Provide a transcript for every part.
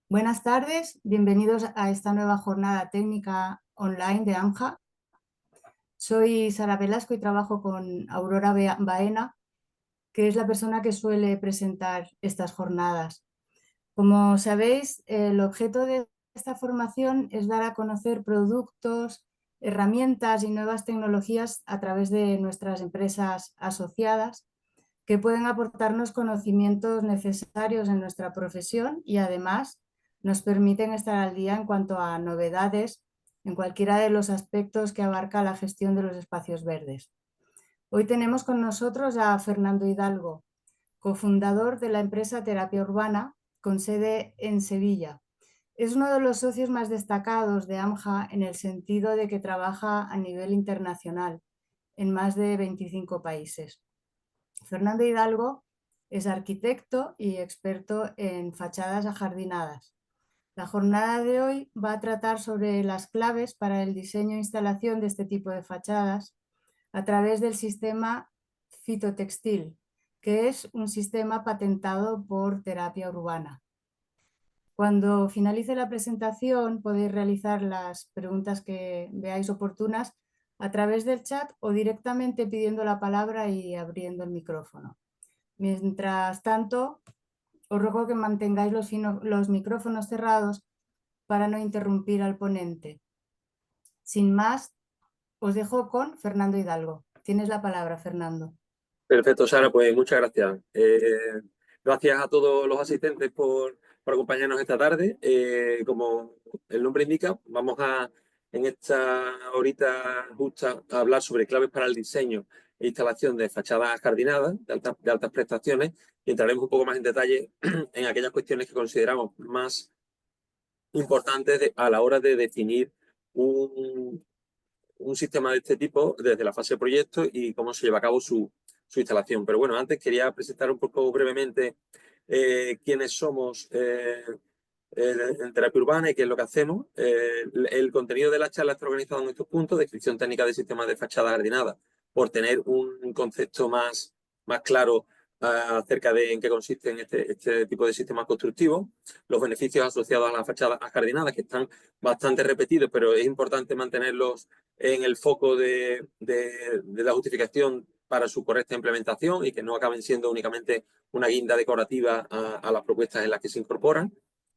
Buenas tardes, bienvenidos a esta nueva jornada técnica online de AMJA. Soy Sara Velasco y trabajo con Aurora Baena, que es la persona que suele presentar estas jornadas. Como sabéis, el objeto de esta formación es dar a conocer productos, herramientas y nuevas tecnologías a través de nuestras empresas asociadas que pueden aportarnos conocimientos necesarios en nuestra profesión y además nos permiten estar al día en cuanto a novedades en cualquiera de los aspectos que abarca la gestión de los espacios verdes. Hoy tenemos con nosotros a Fernando Hidalgo, cofundador de la empresa Terapia Urbana, con sede en Sevilla. Es uno de los socios más destacados de AMJA en el sentido de que trabaja a nivel internacional en más de 25 países. Fernando Hidalgo es arquitecto y experto en fachadas ajardinadas. La jornada de hoy va a tratar sobre las claves para el diseño e instalación de este tipo de fachadas a través del sistema fitotextil, que es un sistema patentado por Terapia Urbana. Cuando finalice la presentación podéis realizar las preguntas que veáis oportunas a través del chat o directamente pidiendo la palabra y abriendo el micrófono. Mientras tanto, os ruego que mantengáis los micrófonos cerrados para no interrumpir al ponente. Sin más, os dejo con Fernando Hidalgo. Tienes la palabra, Fernando. Perfecto, Sara, pues muchas gracias. Gracias a todos los asistentes por acompañarnos esta tarde. Como el nombre indica, en esta horita justa a hablar sobre claves para el diseño e instalación de fachadas jardinadas de altas prestaciones y entraremos un poco más en detalle en aquellas cuestiones que consideramos más importantes a la hora de definir un sistema de este tipo desde la fase de proyecto y cómo se lleva a cabo su instalación. Pero bueno, antes quería presentar un poco brevemente quiénes somos en Terapia Urbana y qué es lo que hacemos. El contenido de la charla está organizado en estos puntos: descripción técnica de sistemas de fachada jardinada, por tener un concepto más claro acerca de en qué consisten este tipo de sistemas constructivos, los beneficios asociados a las fachadas jardinadas, que están bastante repetidos, pero es importante mantenerlos en el foco de la justificación para su correcta implementación y que no acaben siendo únicamente una guinda decorativa a las propuestas en las que se incorporan.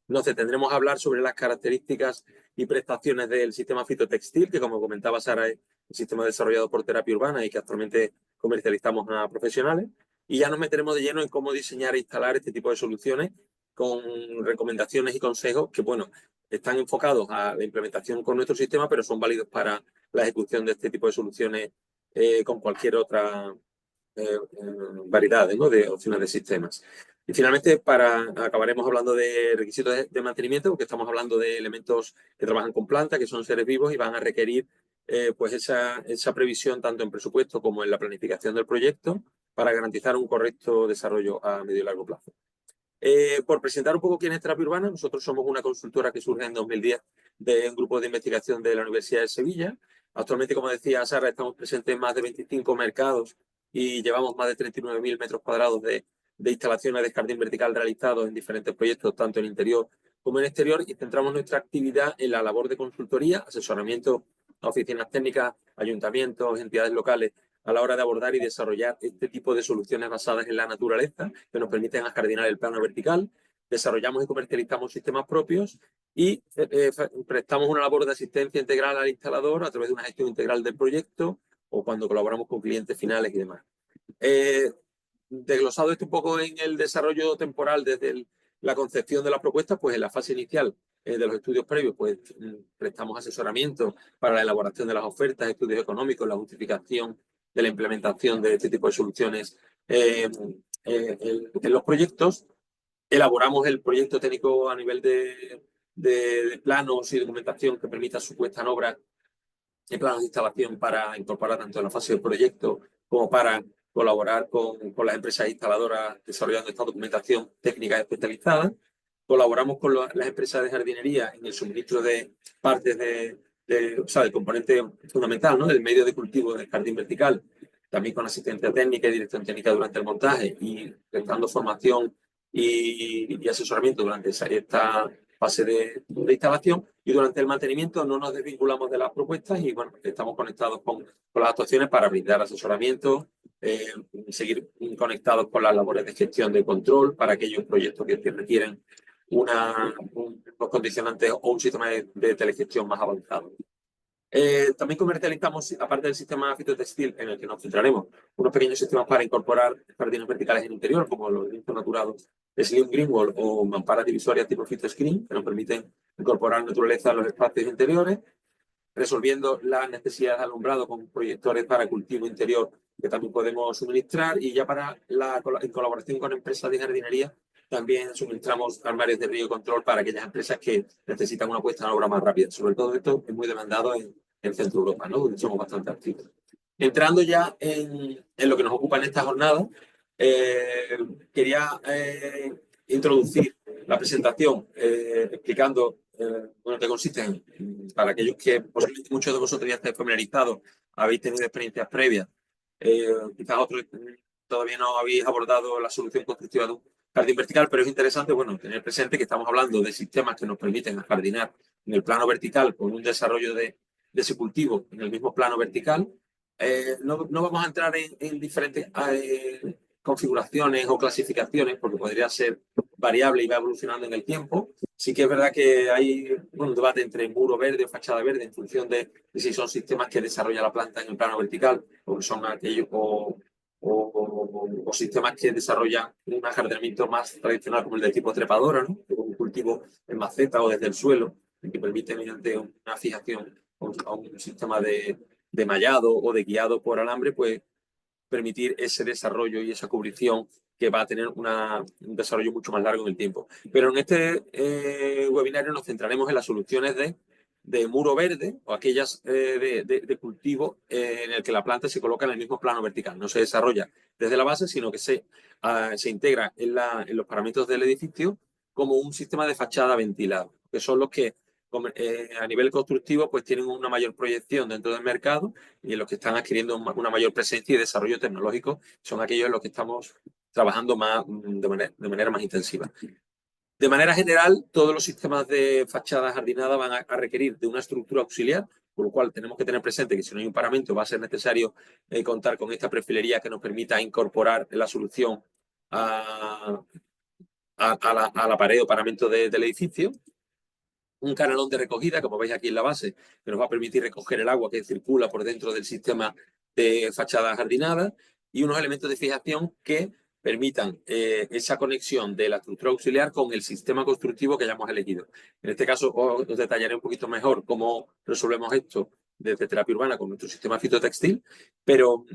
Entonces, tendremos a hablar sobre las características y prestaciones del sistema fitotextil, que, como comentaba Sara, es un sistema desarrollado por Terapia Urbana y que actualmente comercializamos a profesionales. Y ya nos meteremos de lleno en cómo diseñar e instalar este tipo de soluciones con recomendaciones y consejos que, bueno, están enfocados a la implementación con nuestro sistema, pero son válidos para la ejecución de este tipo de soluciones con cualquier otra variedad, ¿no?, de opciones de sistemas. Y finalmente acabaremos hablando de requisitos de mantenimiento, porque estamos hablando de elementos que trabajan con planta, que son seres vivos y van a requerir pues esa previsión tanto en presupuesto como en la planificación del proyecto para garantizar un correcto desarrollo a medio y largo plazo. Por presentar un poco quién es Terapia Urbana, nosotros somos una consultora que surge en 2010 de un grupo de investigación de la Universidad de Sevilla. Actualmente, como decía Sara, estamos presentes en más de 25 mercados y llevamos más de 39.000 metros cuadrados de instalaciones de jardín vertical realizados en diferentes proyectos, tanto en interior como en exterior, y centramos nuestra actividad en la labor de consultoría, asesoramiento a oficinas técnicas, ayuntamientos, entidades locales, a la hora de abordar y desarrollar este tipo de soluciones basadas en la naturaleza que nos permiten ajardinar el plano vertical. Desarrollamos y comercializamos sistemas propios y prestamos una labor de asistencia integral al instalador a través de una gestión integral del proyecto o cuando colaboramos con clientes finales y demás. Desglosado esto un poco en el desarrollo temporal desde la concepción de las propuestas, pues en la fase inicial de los estudios previos, pues prestamos asesoramiento para la elaboración de las ofertas, estudios económicos, la justificación de la implementación de este tipo de soluciones en los proyectos. Elaboramos el proyecto técnico a nivel de planos y documentación que permita su puesta en obra en planos de instalación para incorporar tanto en la fase del proyecto como para colaborar con las empresas instaladoras desarrollando esta documentación técnica especializada. Colaboramos con las empresas de jardinería en el suministro de partes del componente fundamental, ¿no?, del medio de cultivo del jardín vertical, también con asistencia técnica y dirección técnica durante el montaje y prestando formación y asesoramiento durante esta fase de instalación, y durante el mantenimiento no nos desvinculamos de las propuestas y bueno, estamos conectados con las actuaciones para brindar asesoramiento, seguir conectados con las labores de gestión de control para aquellos proyectos que requieren unos condicionantes o un sistema de telegestión más avanzado. También comercializamos, aparte del sistema fitotextil en el que nos centraremos, unos pequeños sistemas para incorporar jardines verticales en interior, como los lienzos naturados Slim Green Wall o mamparas divisorias tipo FitoScreen, que nos permiten incorporar naturaleza en los espacios interiores, resolviendo las necesidades de alumbrado con proyectores para cultivo interior que también podemos suministrar, y ya en colaboración con empresas de jardinería también suministramos armarios de riego y control para aquellas empresas que necesitan una puesta en obra más rápida. Sobre todo esto es muy demandado en Centro Europa, ¿no? Donde somos bastante activos. Entrando ya en lo que nos ocupa en esta jornada, quería introducir la presentación explicando bueno, qué consiste para aquellos que posiblemente muchos de vosotros ya estéis familiarizados, habéis tenido experiencias previas, quizás otros todavía no habéis abordado la solución constructiva de un jardín vertical, pero es interesante, bueno, tener presente que estamos hablando de sistemas que nos permiten jardinar en el plano vertical con un desarrollo de ese cultivo en el mismo plano vertical. No vamos a entrar en diferentes configuraciones o clasificaciones, porque podría ser variable y va evolucionando en el tiempo. Sí que es verdad que hay un debate entre muro verde o fachada verde en función de si son sistemas que desarrolla la planta en el plano vertical o que son aquellos o sistemas que desarrollan un ajardinamiento más tradicional como el de tipo trepadora, ¿no? Como un cultivo en maceta o desde el suelo, que permite mediante una fijación a un sistema de mallado o de guiado por alambre, pues permitir ese desarrollo y esa cubrición que va a tener un desarrollo mucho más largo en el tiempo. Pero en este webinario nos centraremos en las soluciones de muro verde o aquellas de cultivo en el que la planta se coloca en el mismo plano vertical. No se desarrolla desde la base, sino que se integra en los paramentos del edificio como un sistema de fachada ventilado, que son los que a nivel constructivo pues tienen una mayor proyección dentro del mercado, y en los que están adquiriendo una mayor presencia y desarrollo tecnológico son aquellos en los que estamos trabajando más de manera más intensiva. De manera general, todos los sistemas de fachada jardinada van a requerir de una estructura auxiliar, por lo cual tenemos que tener presente que si no hay un paramento va a ser necesario contar con esta perfilería que nos permita incorporar la solución a la pared o paramento del edificio. Un canalón de recogida, como veis aquí en la base, que nos va a permitir recoger el agua que circula por dentro del sistema de fachada jardinada, y unos elementos de fijación que permitan esa conexión de la estructura auxiliar con el sistema constructivo que hayamos elegido. En este caso os detallaré un poquito mejor cómo resolvemos esto desde Terapia Urbana con nuestro sistema fitotextil, pero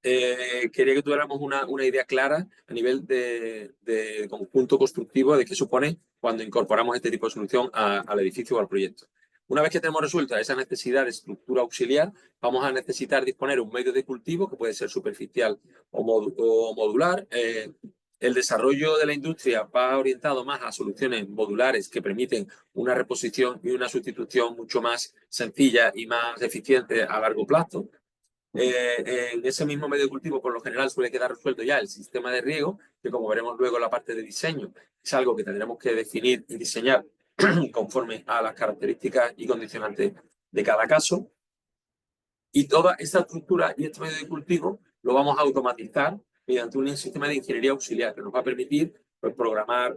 quería que tuviéramos una idea clara a nivel de conjunto constructivo de qué supone cuando incorporamos este tipo de solución al edificio o al proyecto. Una vez que tenemos resuelta esa necesidad de estructura auxiliar, vamos a necesitar disponer de un medio de cultivo que puede ser superficial o modular. El desarrollo de la industria va orientado más a soluciones modulares que permiten una reposición y una sustitución mucho más sencilla y más eficiente a largo plazo. En ese mismo medio de cultivo, por lo general, suele quedar resuelto ya el sistema de riego, que como veremos luego en la parte de diseño, es algo que tendremos que definir y diseñar conforme a las características y condicionantes de cada caso. Y toda esta estructura y este medio de cultivo lo vamos a automatizar mediante un sistema de ingeniería auxiliar que nos va a permitir pues, programar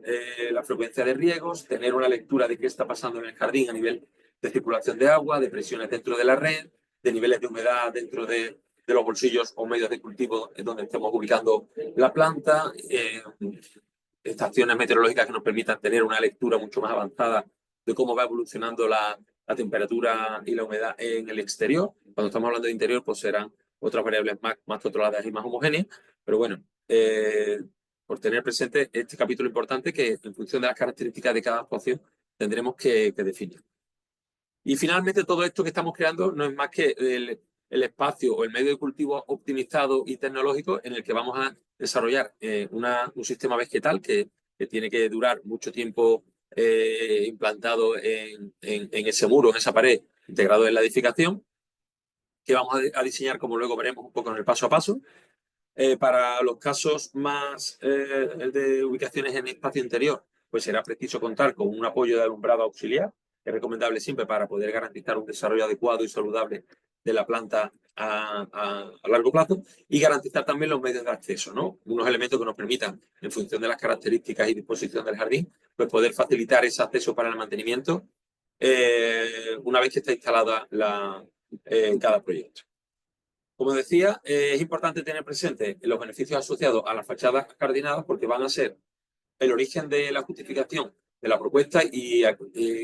la frecuencia de riegos, tener una lectura de qué está pasando en el jardín a nivel de circulación de agua, de presiones dentro de la red, de niveles de humedad dentro de los bolsillos o medios de cultivo en donde estemos ubicando la planta, estaciones meteorológicas que nos permitan tener una lectura mucho más avanzada de cómo va evolucionando la temperatura y la humedad en el exterior. Cuando estamos hablando de interior, pues serán otras variables más controladas y más homogéneas. Pero bueno, por tener presente este capítulo importante que en función de las características de cada actuación tendremos que definir. Y finalmente todo esto que estamos creando no es más que el espacio o el medio de cultivo optimizado y tecnológico en el que vamos a desarrollar un sistema vegetal que tiene que durar mucho tiempo implantado en ese muro, en esa pared, integrado en la edificación, que vamos a diseñar, como luego veremos un poco en el paso a paso. Para los casos más de ubicaciones en espacio interior, pues será preciso contar con un apoyo de alumbrado auxiliar, que es recomendable siempre para poder garantizar un desarrollo adecuado y saludable de la planta a largo plazo, y garantizar también los medios de acceso, ¿no? Unos elementos que nos permitan, en función de las características y disposición del jardín, pues poder facilitar ese acceso para el mantenimiento una vez que está instalada cada proyecto. Como decía, es importante tener presente los beneficios asociados a las fachadas jardinadas, porque van a ser el origen de la justificación de la propuesta y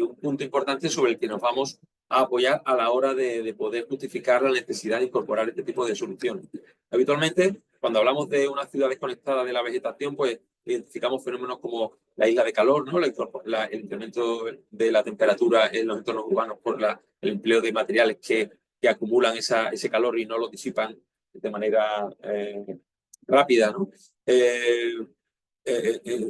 un punto importante sobre el que nos vamos a apoyar a la hora de poder justificar la necesidad de incorporar este tipo de soluciones. Habitualmente, cuando hablamos de una ciudad desconectada de la vegetación, pues identificamos fenómenos como la isla de calor, ¿no? El incremento de la temperatura en los entornos urbanos por el empleo de materiales que acumulan ese calor y no lo disipan de manera rápida, ¿no?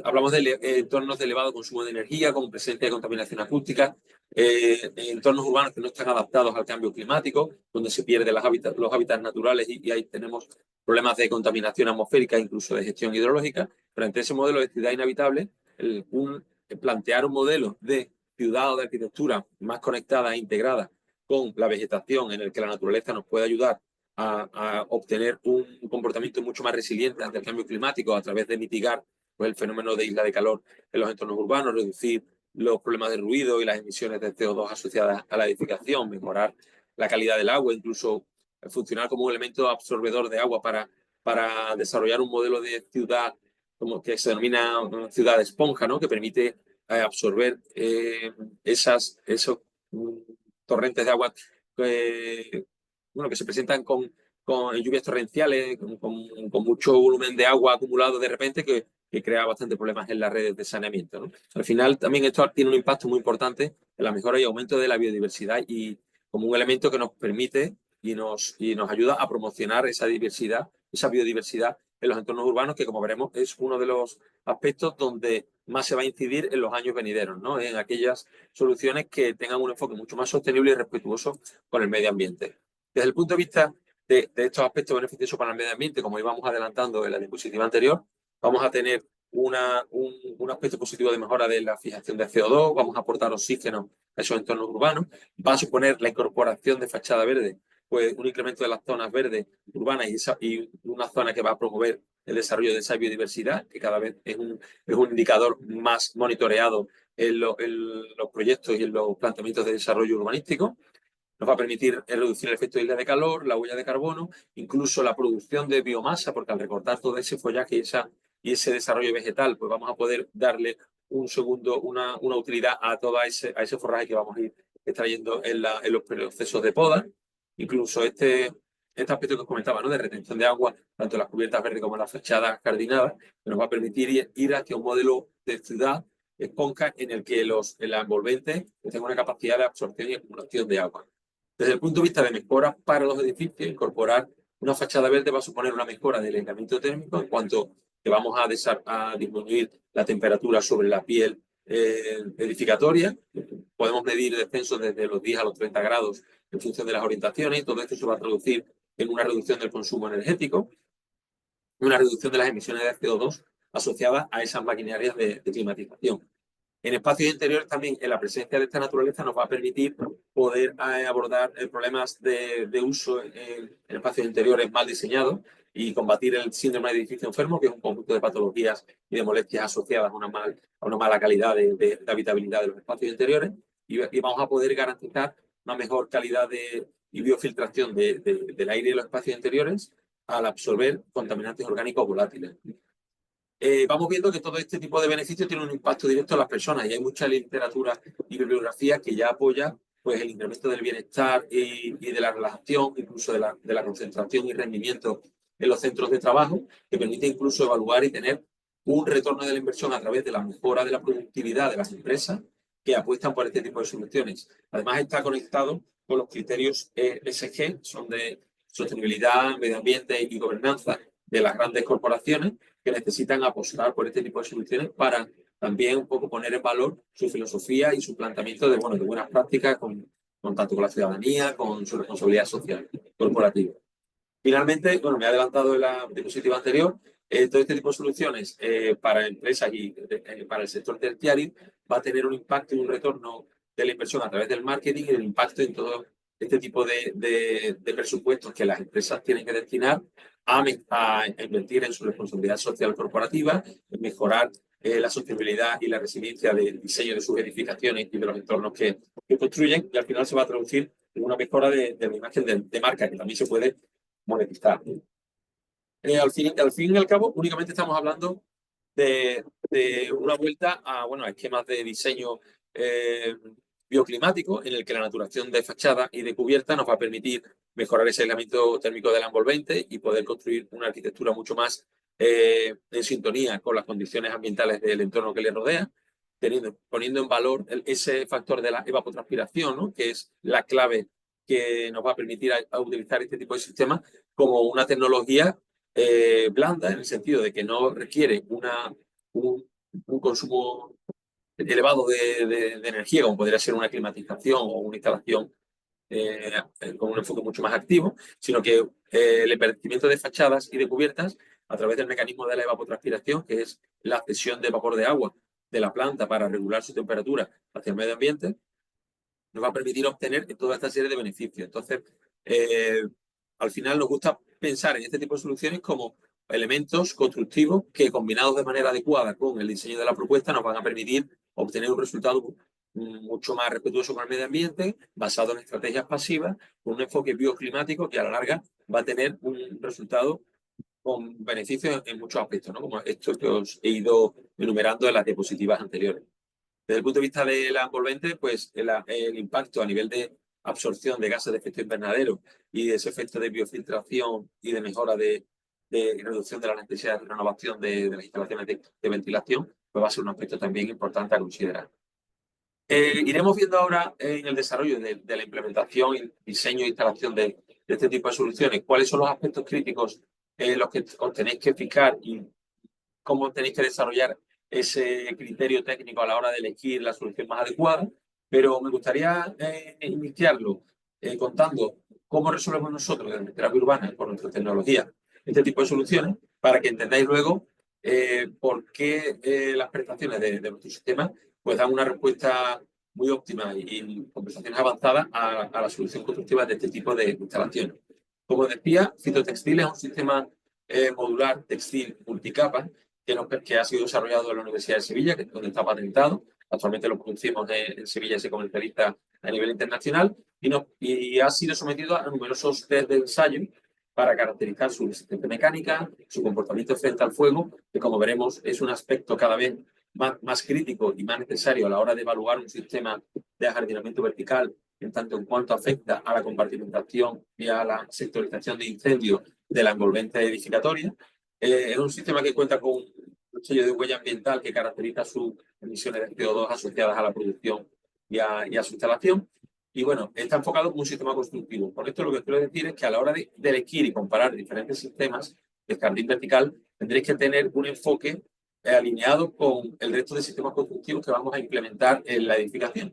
Hablamos de entornos de elevado consumo de energía, con presencia de contaminación acústica, entornos urbanos que no están adaptados al cambio climático, donde se pierden los hábitats naturales y ahí tenemos problemas de contaminación atmosférica, incluso de gestión hidrológica. Frente a ese modelo de ciudad inhabitable, plantear un modelo de ciudad o de arquitectura más conectada e integrada con la vegetación, en el que la naturaleza nos puede ayudar a obtener un comportamiento mucho más resiliente ante el cambio climático a través de mitigar pues, el fenómeno de isla de calor en los entornos urbanos, reducir los problemas de ruido y las emisiones de CO2 asociadas a la edificación, mejorar la calidad del agua, incluso funcionar como un elemento absorbedor de agua para desarrollar un modelo de ciudad como que se denomina ciudad de esponja, ¿no? Que permite absorber esos torrentes de agua que se presentan con lluvias torrenciales, con mucho volumen de agua acumulado de repente que crea bastantes problemas en las redes de saneamiento, ¿no? Al final también esto tiene un impacto muy importante en la mejora y aumento de la biodiversidad y como un elemento que nos permite y nos ayuda a promocionar esa biodiversidad en los entornos urbanos, que como veremos es uno de los aspectos donde más se va a incidir en los años venideros, ¿no? En aquellas soluciones que tengan un enfoque mucho más sostenible y respetuoso con el medio ambiente. Desde el punto de vista de estos aspectos beneficiosos para el medio ambiente, como íbamos adelantando en la diapositiva anterior, vamos a tener un aspecto positivo de mejora de la fijación de CO2, vamos a aportar oxígeno a esos entornos urbanos, va a suponer la incorporación de fachada verde, pues un incremento de las zonas verdes urbanas y una zona que va a promover el desarrollo de esa biodiversidad, que cada vez es un indicador más monitoreado en los proyectos y en los planteamientos de desarrollo urbanístico. Nos va a permitir reducir el efecto de isla de calor, la huella de carbono, incluso la producción de biomasa, porque al recortar todo ese follaje y ese desarrollo vegetal, pues vamos a poder darle una utilidad a todo ese forraje que vamos a ir extrayendo en los procesos de poda. Incluso este aspecto que os comentaba, ¿no? De retención de agua, tanto en las cubiertas verdes como en las fachadas jardinadas, que nos va a permitir ir hacia un modelo de ciudad esponja en el que la envolvente tenga una capacidad de absorción y acumulación de agua. Desde el punto de vista de mejora para los edificios, incorporar una fachada verde va a suponer una mejora del aislamiento térmico en cuanto que vamos a disminuir la temperatura sobre la piel edificatoria. Podemos medir descensos desde los 10 a los 30 grados en función de las orientaciones y todo esto se va a traducir en una reducción del consumo energético, una reducción de las emisiones de CO2 asociadas a esas maquinarias de climatización. En espacios interiores también, en la presencia de esta naturaleza nos va a permitir poder abordar problemas de uso en espacios interiores mal diseñados y combatir el síndrome de edificio enfermo, que es un conjunto de patologías y de molestias asociadas a una mala calidad de habitabilidad de los espacios interiores, y vamos a poder garantizar una mejor calidad y biofiltración del aire y los espacios interiores al absorber contaminantes orgánicos volátiles. Vamos viendo que todo este tipo de beneficios tiene un impacto directo en las personas y hay mucha literatura y bibliografía que ya apoya pues, el incremento del bienestar y de la relajación, incluso de la concentración y rendimiento en los centros de trabajo, que permite incluso evaluar y tener un retorno de la inversión a través de la mejora de la productividad de las empresas que apuestan por este tipo de soluciones. Además está conectado con los criterios ESG, son de sostenibilidad, medio ambiente y gobernanza de las grandes corporaciones, que necesitan apostar por este tipo de soluciones para también un poco poner en valor su filosofía y su planteamiento de buenas prácticas con tanto con la ciudadanía, con su responsabilidad social corporativa. Finalmente, bueno, me he adelantado en la diapositiva anterior, todo este tipo de soluciones para empresas y para el sector terciario va a tener un impacto y un retorno de la inversión a través del marketing y del impacto en todo este tipo de presupuestos que las empresas tienen que destinar a invertir en su responsabilidad social corporativa, en mejorar la sostenibilidad y la resiliencia del diseño de sus edificaciones y de los entornos que construyen, y al final se va a traducir en una mejora de la imagen de marca, que también se puede monetizar. Al fin y al cabo, únicamente estamos hablando de una vuelta a, bueno, a esquemas de diseño bioclimático, en el que la naturación de fachada y de cubierta nos va a permitir mejorar ese aislamiento térmico del envolvente y poder construir una arquitectura mucho más en sintonía con las condiciones ambientales del entorno que le rodea, poniendo en valor ese factor de la evapotranspiración, ¿no? Que es la clave que nos va a permitir a utilizar este tipo de sistemas como una tecnología blanda, en el sentido de que no requiere un consumo elevado de energía, como podría ser una climatización o una instalación con un enfoque mucho más activo, sino que el envejecimiento de fachadas y de cubiertas a través del mecanismo de la evapotranspiración, que es la cesión de vapor de agua de la planta para regular su temperatura hacia el medio ambiente, nos va a permitir obtener toda esta serie de beneficios. Entonces, al final nos gusta pensar en este tipo de soluciones como elementos constructivos que, combinados de manera adecuada con el diseño de la propuesta, nos van a permitir obtener un resultado mucho más respetuoso con el medio ambiente, basado en estrategias pasivas, con un enfoque bioclimático que a la larga va a tener un resultado con beneficios en muchos aspectos, ¿no? Como esto que os he ido enumerando en las diapositivas anteriores. Desde el punto de vista de la envolvente, pues el impacto a nivel de absorción de gases de efecto invernadero y de ese efecto de biofiltración y de mejora de reducción de la necesidad de renovación de las instalaciones de ventilación, pues va a ser un aspecto también importante a considerar. Iremos viendo ahora en el desarrollo de la implementación, diseño e instalación de este tipo de soluciones cuáles son los aspectos críticos en los que os tenéis que fijar y cómo tenéis que desarrollar ese criterio técnico a la hora de elegir la solución más adecuada, pero me gustaría iniciarlo contando cómo resolvemos nosotros desde terapia urbana con nuestra tecnología este tipo de soluciones, para que entendáis luego por qué las prestaciones de nuestro sistema pues dan una respuesta muy óptima y con prestaciones avanzadas a la solución constructiva de este tipo de instalaciones. Como decía, Fitotextil es un sistema modular textil multicapa que ha sido desarrollado en la Universidad de Sevilla, que es donde está patentado. Actualmente lo producimos en Sevilla y se comercializa a nivel internacional y ha sido sometido a numerosos test de ensayo para caracterizar su resistencia mecánica, su comportamiento frente al fuego, que como veremos es un aspecto cada vez más crítico y más necesario a la hora de evaluar un sistema de ajardinamiento vertical, en tanto en cuanto afecta a la compartimentación y a la sectorización de incendios de la envolvente edificatoria. Es un sistema que cuenta con un sello de huella ambiental que caracteriza sus emisiones de CO2 asociadas a la producción y a su instalación. Y bueno, está enfocado como un sistema constructivo. Por esto lo que quiero decir es que a la hora de elegir y comparar diferentes sistemas de jardín vertical, tendréis que tener un enfoque alineado con el resto de sistemas constructivos que vamos a implementar en la edificación.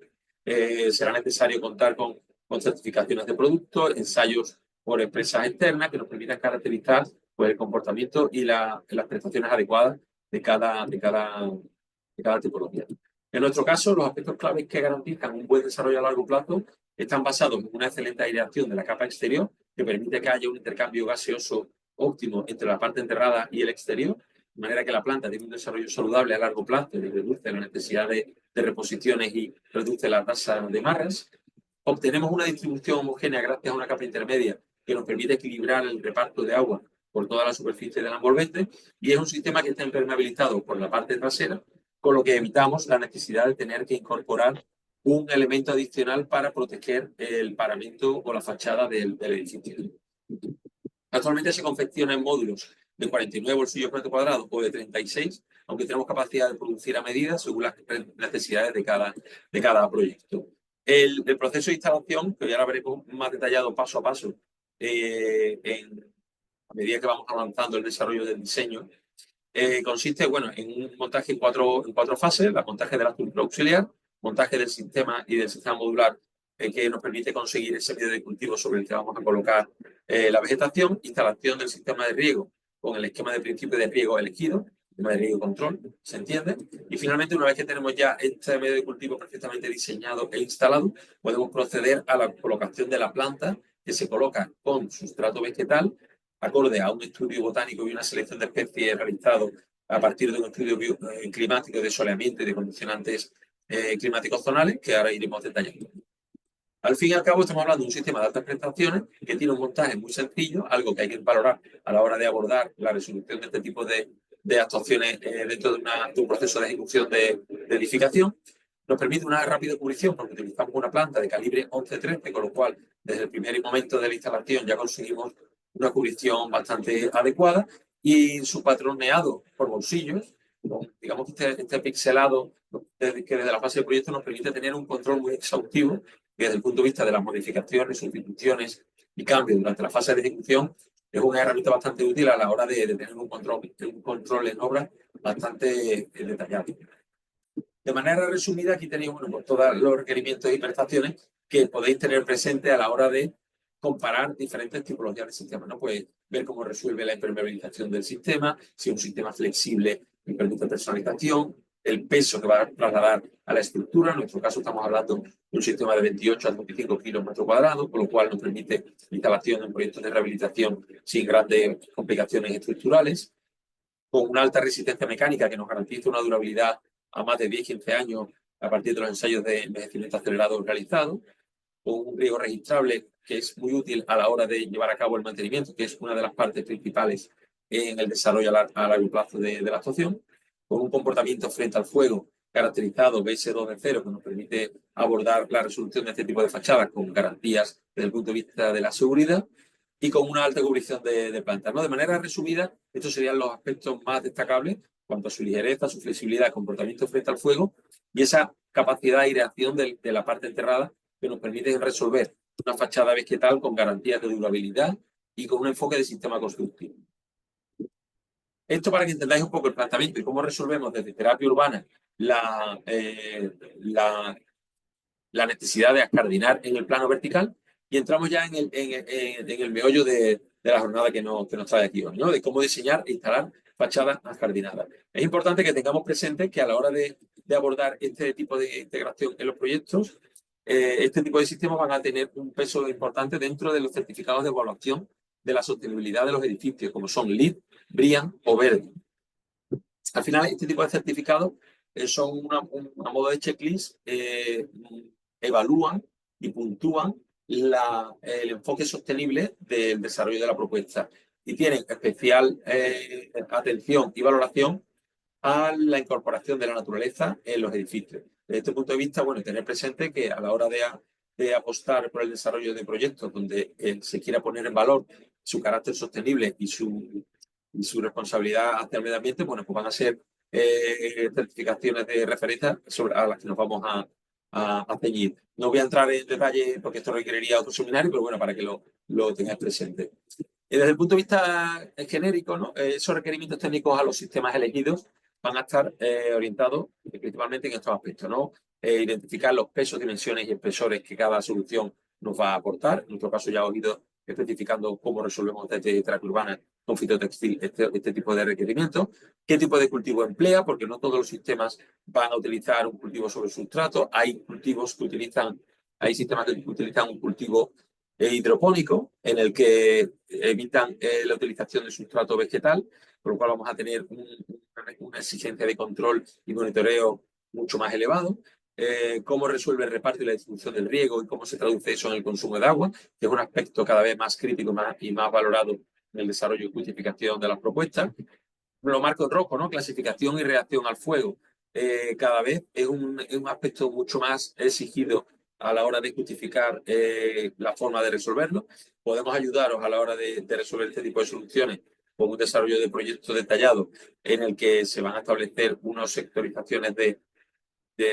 Será necesario contar con certificaciones de productos, ensayos por empresas externas que nos permitan caracterizar pues, el comportamiento y las prestaciones adecuadas de cada tipología. En nuestro caso, los aspectos claves que garantizan un buen desarrollo a largo plazo están basados en una excelente aireación de la capa exterior, que permite que haya un intercambio gaseoso óptimo entre la parte enterrada y el exterior, de manera que la planta tiene un desarrollo saludable a largo plazo y reduce la necesidad de reposiciones y reduce la tasa de marras. Obtenemos una distribución homogénea gracias a una capa intermedia que nos permite equilibrar el reparto de agua por toda la superficie del envolvente, y es un sistema que está impermeabilizado por la parte trasera, con lo que evitamos la necesidad de tener que incorporar un elemento adicional para proteger el paramento o la fachada del edificio. Actualmente se confecciona en módulos de 49 bolsillos por metro cuadrado o de 36, aunque tenemos capacidad de producir a medida según las necesidades de cada proyecto. El proceso de instalación, que ya lo veremos más detallado paso a paso a medida que vamos avanzando el desarrollo del diseño, consiste en un montaje en cuatro fases: el montaje de la estructura auxiliar, montaje del sistema y del sistema modular que nos permite conseguir ese medio de cultivo sobre el que vamos a colocar la vegetación, instalación del sistema de riego con el esquema de principio de riego elegido, sistema de riego control, ¿se entiende? Y finalmente, una vez que tenemos ya este medio de cultivo perfectamente diseñado e instalado, podemos proceder a la colocación de la planta, que se coloca con sustrato vegetal, acorde a un estudio botánico y una selección de especies realizado a partir de un estudio climático de soleamiento y de condicionantes climáticos zonales, que ahora iremos detallando. Al fin y al cabo, estamos hablando de un sistema de altas prestaciones que tiene un montaje muy sencillo, algo que hay que valorar a la hora de abordar la resolución de este tipo de actuaciones dentro de un proceso de ejecución de edificación. Nos permite una rápida cubrición porque utilizamos una planta de calibre 11-13, con lo cual desde el primer momento de la instalación ya conseguimos una cubrición bastante adecuada, y su patroneado por bolsillos, digamos que este pixelado que desde la fase de proyecto nos permite tener un control muy exhaustivo, que desde el punto de vista de las modificaciones, sustituciones y cambios durante la fase de ejecución es una herramienta bastante útil a la hora de tener un control en obra bastante detallado. De manera resumida, aquí tenéis pues, todos los requerimientos y prestaciones que podéis tener presente a la hora de comparar diferentes tipologías de sistemas, ¿no? Pues ver cómo resuelve la impermeabilización del sistema, si es un sistema flexible y permite personalización, el peso que va a trasladar a la estructura. En nuestro caso estamos hablando de un sistema de 28 a 25 kilos metro cuadrado, con lo cual nos permite instalación en proyectos de rehabilitación sin grandes complicaciones estructurales, con una alta resistencia mecánica que nos garantiza una durabilidad a más de 10-15 años a partir de los ensayos de envejecimiento acelerado realizados, con un riego registrable que es muy útil a la hora de llevar a cabo el mantenimiento, que es una de las partes principales en el desarrollo a largo plazo de la actuación, con un comportamiento frente al fuego caracterizado BS2.0, que nos permite abordar la resolución de este tipo de fachadas con garantías desde el punto de vista de la seguridad, y con una alta cubrición de plantas, ¿no? De manera resumida, estos serían los aspectos más destacables cuanto a su ligereza, su flexibilidad, comportamiento frente al fuego y esa capacidad de aireación de la parte enterrada, que nos permiten resolver una fachada vegetal con garantías de durabilidad y con un enfoque de sistema constructivo. Esto para que entendáis un poco el planteamiento y cómo resolvemos desde terapia urbana la necesidad de ascardinar en el plano vertical, y entramos ya en el meollo de la jornada que nos trae aquí hoy, ¿no? De cómo diseñar e instalar fachadas ascardinadas. Es importante que tengamos presente que a la hora de abordar este tipo de integración en los proyectos, este tipo de sistemas van a tener un peso importante dentro de los certificados de evaluación de la sostenibilidad de los edificios, como son LEED, BREEAM o Verde. Al final, este tipo de certificados son una modo de checklist, evalúan y puntúan el enfoque sostenible del desarrollo de la propuesta, y tienen especial atención y valoración a la incorporación de la naturaleza en los edificios. Desde este punto de vista, bueno, tener presente que a la hora de apostar por el desarrollo de proyectos donde se quiera poner en valor su carácter sostenible y su responsabilidad hacia el medio ambiente, bueno, pues van a ser certificaciones de referencia a las que nos vamos a ceñir. No voy a entrar en detalle porque esto requeriría otro seminario, pero bueno, para que lo tengáis presente. Desde el punto de vista genérico, ¿no? Esos requerimientos técnicos a los sistemas elegidos van a estar orientados principalmente en estos aspectos, ¿no? Identificar los pesos, dimensiones y espesores que cada solución nos va a aportar. En nuestro caso ya os he ido especificando cómo resolvemos desde terapia urbana con fitotextil este tipo de requerimientos. ¿Qué tipo de cultivo emplea? Porque no todos los sistemas van a utilizar un cultivo sobre sustrato. Hay sistemas que utilizan un cultivo hidropónico, en el que evitan la utilización de sustrato vegetal, por lo cual vamos a tener una exigencia de control y monitoreo mucho más elevado. Cómo resuelve el reparto y la distribución del riego y cómo se traduce eso en el consumo de agua, que es un aspecto cada vez más crítico y más valorado en el desarrollo y justificación de las propuestas. Lo marco en rojo, ¿no? Clasificación y reacción al fuego. Cada vez es un aspecto mucho más exigido a la hora de justificar la forma de resolverlo. Podemos ayudaros a la hora de resolver este tipo de soluciones con un desarrollo de proyectos detallados en el que se van a establecer unas sectorizaciones de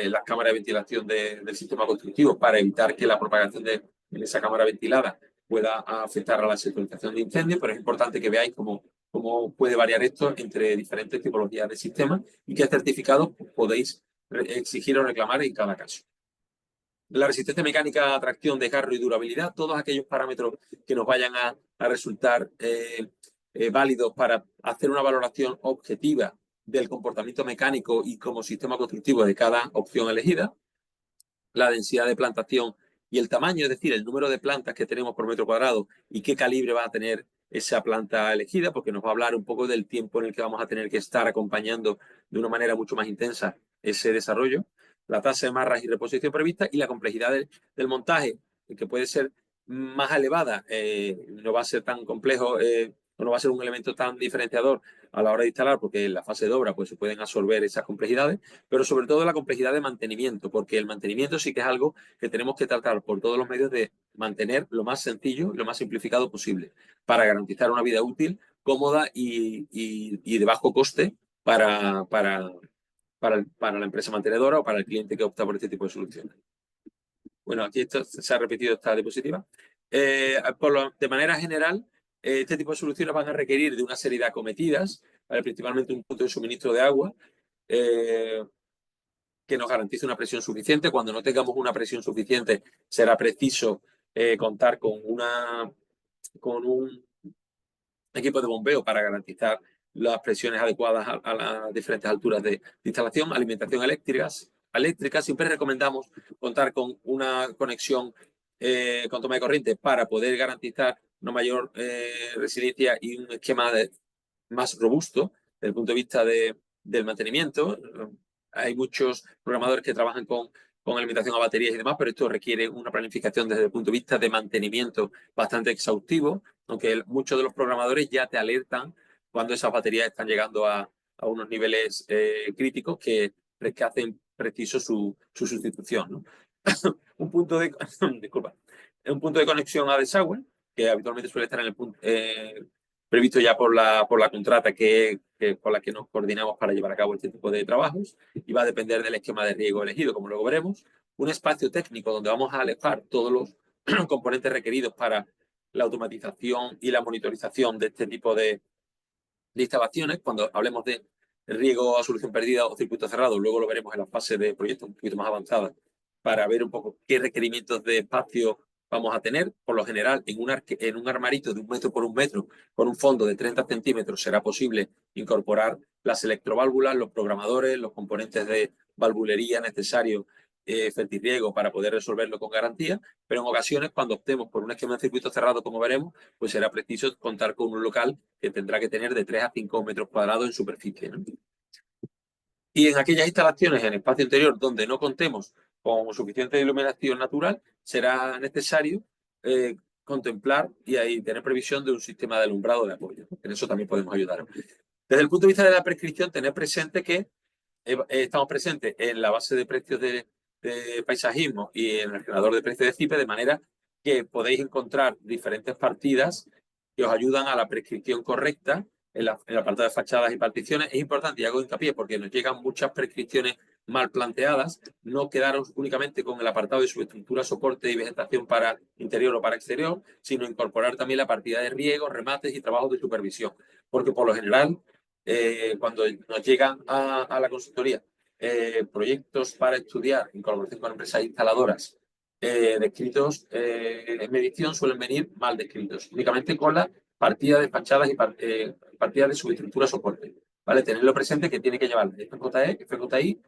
las cámaras de ventilación del sistema constructivo para evitar que la propagación de esa cámara ventilada pueda afectar a la sectorización de incendios, pero es importante que veáis cómo puede variar esto entre diferentes tipologías de sistemas y qué certificados podéis exigir o reclamar en cada caso. la resistencia mecánica, tracción, desgarro y durabilidad, todos aquellos parámetros que nos vayan a resultar válidos para hacer una valoración objetiva del comportamiento mecánico y como sistema constructivo de cada opción elegida, la densidad de plantación y el tamaño, es decir, el número de plantas que tenemos por metro cuadrado y qué calibre va a tener esa planta elegida, porque nos va a hablar un poco del tiempo en el que vamos a tener que estar acompañando de una manera mucho más intensa ese desarrollo, la tasa de marras y reposición prevista y la complejidad del montaje, que puede ser más elevada, no va a ser tan complejo, no va a ser un elemento tan diferenciador a la hora de instalar, porque en la fase de obra pues, se pueden absorber esas complejidades, pero sobre todo la complejidad de mantenimiento, porque el mantenimiento sí que es algo que tenemos que tratar por todos los medios de mantener lo más sencillo y lo más simplificado posible para garantizar una vida útil, cómoda y de bajo coste para la empresa mantenedora o para el cliente que opta por este tipo de soluciones. Bueno, aquí se ha repetido esta diapositiva. De manera general, este tipo de soluciones van a requerir de una serie de acometidas, ¿vale? Principalmente un punto de suministro de agua, que nos garantice una presión suficiente. Cuando no tengamos una presión suficiente, será preciso contar con un equipo de bombeo para garantizar las presiones adecuadas a las diferentes alturas de instalación, alimentación eléctrica. Siempre recomendamos contar con una conexión con toma de corriente para poder garantizar una mayor resiliencia y un esquema más robusto desde el punto de vista del mantenimiento. Hay muchos programadores que trabajan con alimentación a baterías y demás, pero esto requiere una planificación desde el punto de vista de mantenimiento bastante exhaustivo, aunque muchos de los programadores ya te alertan cuando esas baterías están llegando a unos niveles críticos que hacen preciso su sustitución, ¿no? un punto de disculpa, un punto de conexión a desagüe, que habitualmente suele estar en el punto previsto ya por la contrata con la que nos coordinamos para llevar a cabo este tipo de trabajos, y va a depender del esquema de riego elegido, como luego veremos. Un espacio técnico donde vamos a alojar todos los componentes requeridos para la automatización y la monitorización de este tipo de instalaciones. Cuando hablemos de riego a solución perdida o circuito cerrado, luego lo veremos en la fase de proyecto un poquito más avanzada, para ver un poco qué requerimientos de espacio vamos a tener. Por lo general, en un armarito de 1 metro por 1 metro, con un fondo de 30 centímetros, será posible incorporar las electroválvulas, los programadores, los componentes de valvulería necesarios, fertirriego, para poder resolverlo con garantía. Pero en ocasiones, cuando optemos por un esquema de circuito cerrado, como veremos, pues será preciso contar con un local que tendrá que tener de 3 a 5 metros cuadrados en superficie, ¿no? Y en aquellas instalaciones en espacio interior donde no contemos con suficiente iluminación natural, será necesario contemplar y ahí tener previsión de un sistema de alumbrado de apoyo. En eso también podemos ayudar. Desde el punto de vista de la prescripción, tener presente que estamos presentes en la base de precios de paisajismo y en el generador de precios de CIPE, de manera que podéis encontrar diferentes partidas que os ayudan a la prescripción correcta en el apartado de fachadas y particiones. Es importante, y hago hincapié, porque nos llegan muchas prescripciones mal planteadas, no quedaros únicamente con el apartado de subestructura, soporte y vegetación para interior o para exterior, sino incorporar también la partida de riego, remates y trabajos de supervisión, porque por lo general, cuando nos llegan a la consultoría proyectos para estudiar en colaboración con empresas instaladoras descritos en medición, suelen venir mal descritos, únicamente con la partida de fachadas y partida de subestructura soporte. ¿Vale? Tenerlo presente, que tiene que llevar FJE, FJI,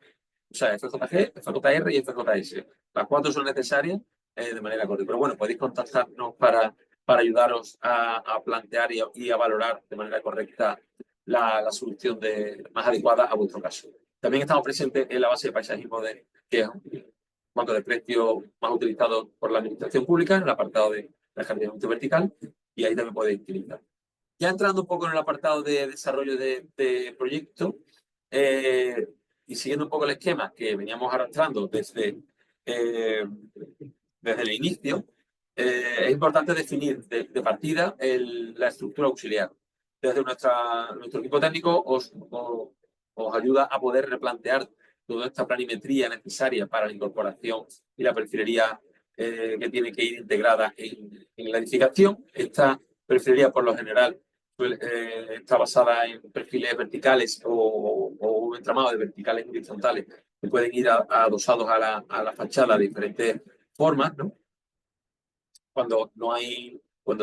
o sea, FJG, FJR y FJS. Las 4 son necesarias de manera correcta. Pero bueno, podéis contactarnos para ayudaros a plantear y a valorar de manera correcta la solución más adecuada a vuestro caso. También estamos presentes en la base de paisajismo, que es un banco de precios más utilizado por la administración pública, en el apartado de jardinamiento vertical, y ahí también podéis utilizar. Ya entrando un poco en el apartado de desarrollo de proyecto, y siguiendo un poco el esquema que veníamos arrastrando desde el inicio, es importante definir de partida la estructura auxiliar. Desde nuestro equipo técnico os ayuda a poder replantear toda esta planimetría necesaria para la incorporación y la perfilería que tiene que ir integrada en la edificación. Esta perfilería, por lo general, está basada en perfiles verticales o un entramado de verticales y horizontales que pueden ir adosados a la fachada de diferentes formas, ¿no? Cuando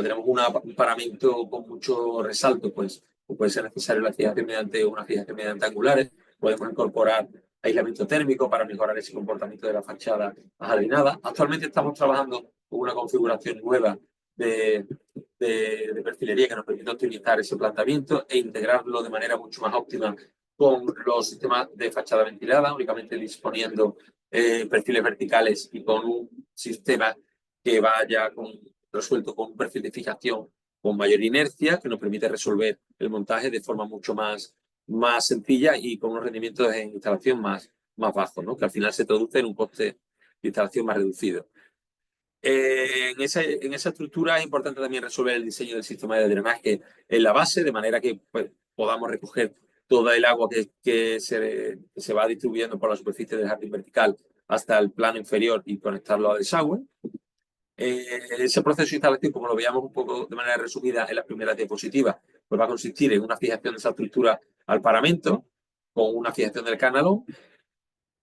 tenemos un paramento con mucho resalto, pues puede ser necesario la fijación mediante una fijación mediante angulares. Podemos incorporar aislamiento térmico para mejorar ese comportamiento de la fachada ajardinada. Actualmente estamos trabajando con una configuración nueva de perfilería que nos permite optimizar ese planteamiento e integrarlo de manera mucho más óptima con los sistemas de fachada ventilada, únicamente disponiendo perfiles verticales y con un sistema que vaya resuelto con un perfil de fijación con mayor inercia, que nos permite resolver el montaje de forma mucho más sencilla y con unos rendimientos en instalación más bajos, ¿no? Que al final se traduce en un coste de instalación más reducido. En esa estructura es importante también resolver el diseño del sistema de drenaje en la base, de manera que pues, podamos recoger toda el agua que se va distribuyendo por la superficie del jardín vertical hasta el plano inferior y conectarlo al desagüe. Ese proceso de instalación, como lo veíamos un poco de manera resumida en las primeras diapositivas, pues va a consistir en una fijación de esa estructura al paramento, con una fijación del canalón.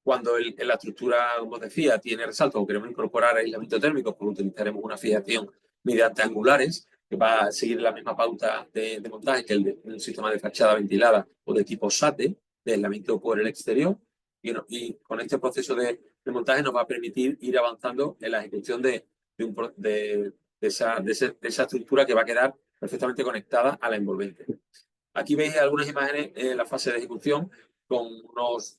Cuando la estructura, como os decía, tiene resalto o queremos incorporar aislamiento térmico, pues utilizaremos una fijación mediante angulares, que va a seguir la misma pauta de montaje que el de un sistema de fachada ventilada o de tipo SATE, de aislamiento por el exterior. Y con este proceso de montaje nos va a permitir ir avanzando en la ejecución de esa estructura que va a quedar perfectamente conectada a la envolvente. Aquí veis algunas imágenes en la fase de ejecución con los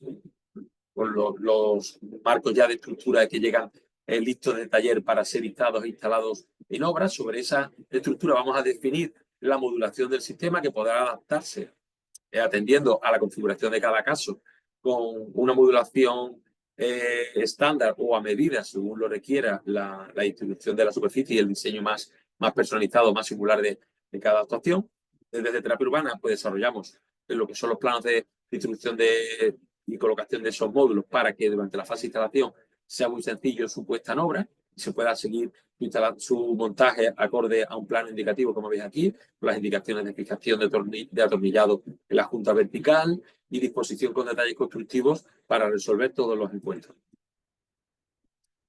marcos ya de estructura que llegan listos de taller para ser instalados en obra. Sobre esa estructura vamos a definir la modulación del sistema que podrá adaptarse atendiendo a la configuración de cada caso con una modulación estándar o a medida según lo requiera la distribución de la superficie y el diseño más personalizado, más singular de cada actuación. Desde Terapia Urbana pues desarrollamos lo que son los planos de distribución y colocación de esos módulos para que durante la fase de instalación sea muy sencillo su puesta en obra y se pueda seguir su montaje acorde a un plano indicativo, como veis aquí, con las indicaciones de fijación de atornillado en la junta vertical y disposición con detalles constructivos para resolver todos los encuentros.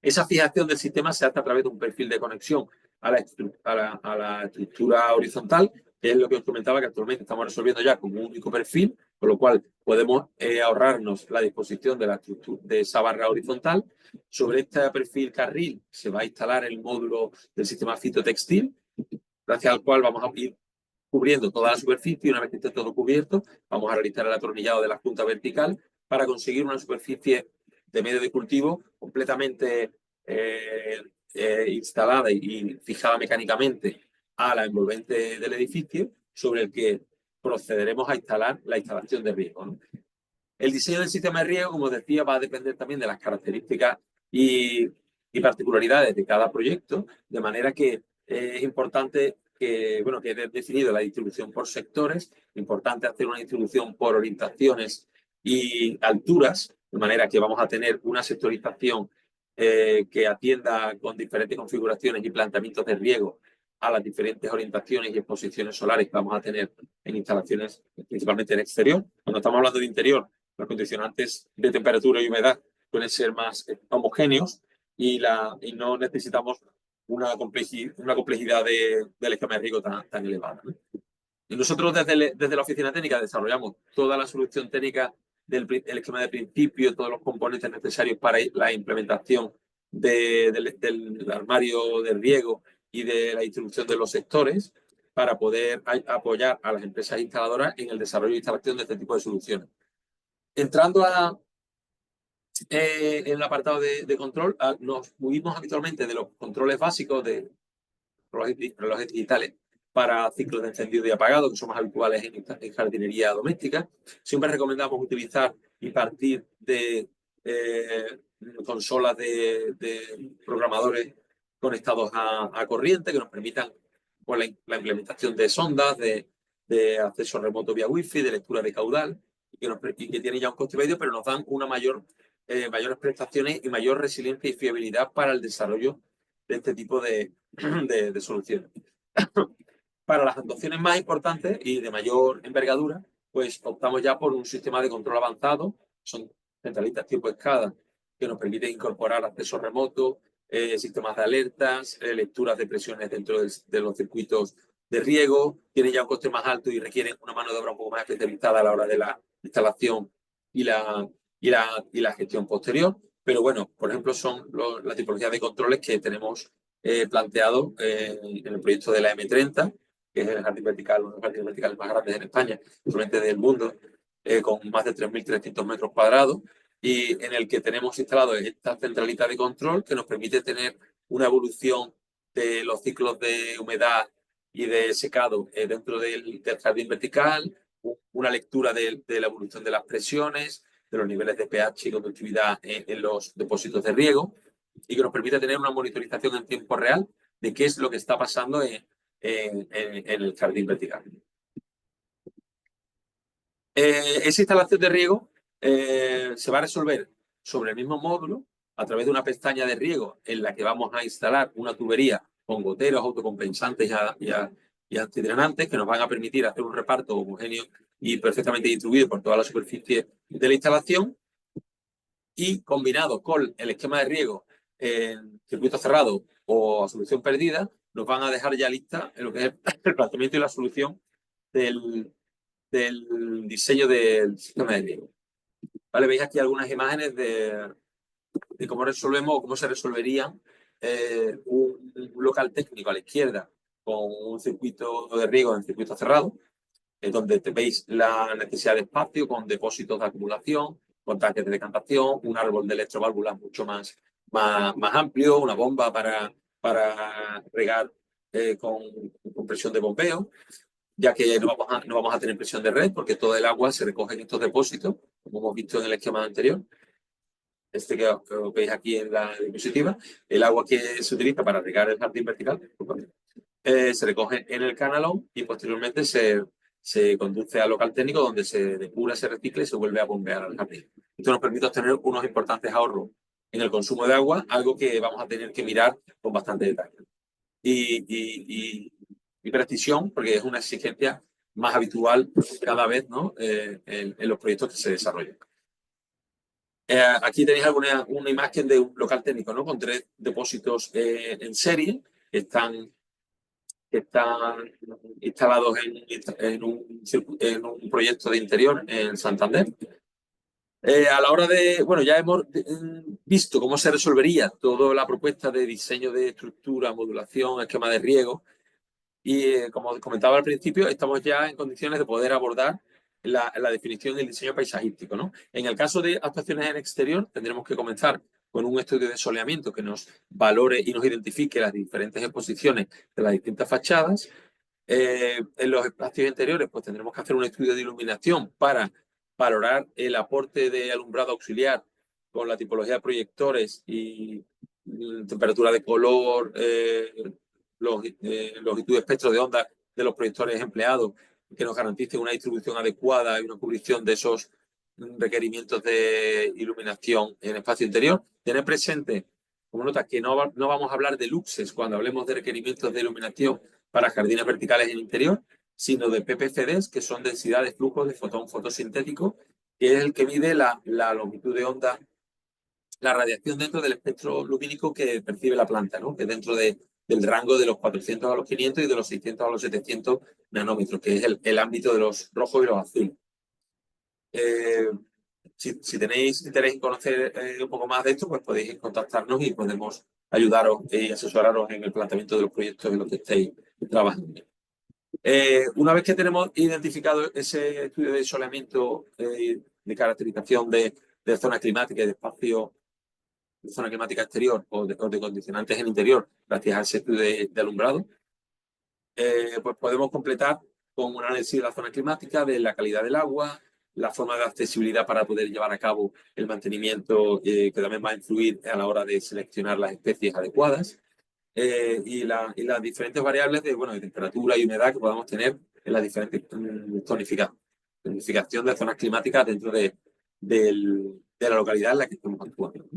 Esa fijación del sistema se hace a través de un perfil de conexión a la estructura horizontal, que es lo que os comentaba, que actualmente estamos resolviendo ya con un único perfil, con lo cual podemos ahorrarnos la disposición de esa barra horizontal. Sobre este perfil carril se va a instalar el módulo del sistema fitotextil, gracias al cual vamos a ir cubriendo toda la superficie y una vez que esté todo cubierto, vamos a realizar el atornillado de la junta vertical para conseguir una superficie de medio de cultivo completamente instalada y fijada mecánicamente a la envolvente del edificio, sobre el que procederemos a instalar la instalación de riego, ¿no? El diseño del sistema de riego, como decía, va a depender también de las características y particularidades de cada proyecto, de manera que es importante que he definido la distribución por sectores, importante hacer una distribución por orientaciones y alturas, de manera que vamos a tener una sectorización que atienda con diferentes configuraciones y planteamientos de riego a las diferentes orientaciones y exposiciones solares que vamos a tener en instalaciones, principalmente en exterior. Cuando estamos hablando de interior, los condicionantes de temperatura y humedad suelen ser más homogéneos y no necesitamos una complejidad del esquema de riego tan elevada, ¿no? Y nosotros desde la oficina técnica desarrollamos toda la solución técnica del esquema de principio, todos los componentes necesarios para la implementación del armario de riego y de la distribución de los sectores para poder apoyar a las empresas instaladoras en el desarrollo e instalación de este tipo de soluciones. Entrando en el apartado de control, nos movimos habitualmente de los controles básicos de relojes digitales para ciclos de encendido y apagado, que son más habituales en jardinería doméstica. Siempre recomendamos utilizar y partir de consolas de programadores conectados a corriente que nos permitan pues, la implementación de sondas, de acceso remoto vía wifi, de lectura de caudal, y que tienen ya un coste medio, pero nos dan una mayores prestaciones y mayor resiliencia y fiabilidad para el desarrollo de este tipo de soluciones. Para las actuaciones más importantes y de mayor envergadura, pues optamos ya por un sistema de control avanzado. Son centralitas tipo escada, que nos permiten incorporar acceso remoto, sistemas de alertas, lecturas de presiones dentro de los circuitos de riego. Tienen ya un coste más alto y requieren una mano de obra un poco más especializada a la hora de la instalación y la gestión posterior. Pero bueno, por ejemplo, son la tipología de controles que tenemos planteado en el proyecto de la M30, que es el jardín vertical, uno de los jardines verticales más grandes en España, probablemente del mundo, con más de 3.300 metros cuadrados, y en el que tenemos instalado esta centralita de control que nos permite tener una evolución de los ciclos de humedad y de secado dentro del jardín vertical, una lectura de la evolución de las presiones, de los niveles de pH y conductividad en los depósitos de riego, y que nos permite tener una monitorización en tiempo real de qué es lo que está pasando en el jardín vertical. Esa instalación de riego se va a resolver sobre el mismo módulo a través de una pestaña de riego en la que vamos a instalar una tubería con goteros, autocompensantes y antidrenantes que nos van a permitir hacer un reparto homogéneo y perfectamente distribuido por toda la superficie de la instalación, y combinado con el esquema de riego en circuito cerrado o a solución perdida, nos van a dejar ya lista en lo que es el planteamiento y la solución del diseño del sistema de riego. ¿Vale? Veis aquí algunas imágenes de cómo resolvemos o cómo se resolvería un local técnico a la izquierda con un circuito de riego en circuito cerrado, donde veis la necesidad de espacio con depósitos de acumulación, con tanques de decantación, un árbol de electroválvulas mucho más amplio, una bomba para regar con presión de bombeo, ya que no vamos a tener presión de red porque todo el agua se recoge en estos depósitos, como hemos visto en el esquema anterior, que veis aquí en la diapositiva. El agua que se utiliza para regar el jardín vertical se recoge en el canalón y posteriormente se conduce al local técnico donde se depura, se recicla y se vuelve a bombear al jardín. Esto nos permite obtener unos importantes ahorros en el consumo de agua, algo que vamos a tener que mirar con bastante detalle. Y precisión, porque es una exigencia más habitual cada vez, ¿no? En los proyectos que se desarrollan. Aquí tenéis una imagen de un local técnico, ¿no? Con 3 depósitos en serie que están instalados en un proyecto de interior en Santander. A la hora de, bueno, ya hemos visto cómo se resolvería toda la propuesta de diseño de estructura, modulación, esquema de riego, y como comentaba al principio, estamos ya en condiciones de poder abordar la definición del diseño paisajístico, ¿no? En el caso de actuaciones en exterior, tendremos que comenzar con un estudio de soleamiento que nos valore y nos identifique las diferentes exposiciones de las distintas fachadas. En los espacios interiores, pues tendremos que hacer un estudio de iluminación para valorar el aporte de alumbrado auxiliar con la tipología de proyectores y temperatura de color, longitud de espectro de onda de los proyectores empleados, que nos garanticen una distribución adecuada y una cubrición de esos requerimientos de iluminación en espacio interior. Tener presente, como nota, que no vamos a hablar de luxes cuando hablemos de requerimientos de iluminación para jardines verticales en interior, sino de PPCDs, que son densidad de flujo de fotón fotosintético, que es el que mide la longitud de onda, la radiación dentro del espectro lumínico que percibe la planta, ¿no? Que es dentro del rango de los 400 a los 500 y de los 600 a los 700 nanómetros, que es el ámbito de los rojos y los azules. Si tenéis interés en conocer un poco más de esto, pues podéis contactarnos y podemos ayudaros y asesoraros en el planteamiento de los proyectos en los que estéis trabajando. Una vez que tenemos identificado ese estudio de soleamiento, de caracterización de zona climática y de espacio, de zona climática exterior o de condicionantes en interior, gracias a ese estudio de alumbrado, pues podemos completar con un análisis de la zona climática, de la calidad del agua, la forma de accesibilidad para poder llevar a cabo el mantenimiento, que también va a influir a la hora de seleccionar las especies adecuadas, y las diferentes variables de temperatura y humedad que podamos tener en las diferentes tonificación de zonas climáticas dentro de la localidad en la que estamos actuando.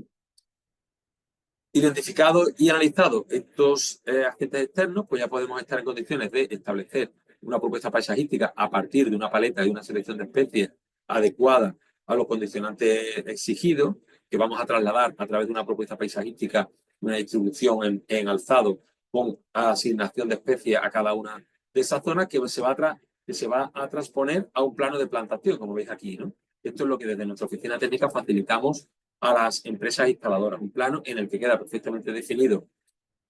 Identificados y analizados estos agentes externos, pues ya podemos estar en condiciones de establecer una propuesta paisajística a partir de una paleta y una selección de especies adecuada a los condicionantes exigidos, que vamos a trasladar a través de una propuesta paisajística, una distribución en alzado con asignación de especies a cada una de esas zonas que se va a transponer a un plano de plantación, como veis aquí, ¿no? Esto es lo que desde nuestra oficina técnica facilitamos a las empresas instaladoras, un plano en el que queda perfectamente definido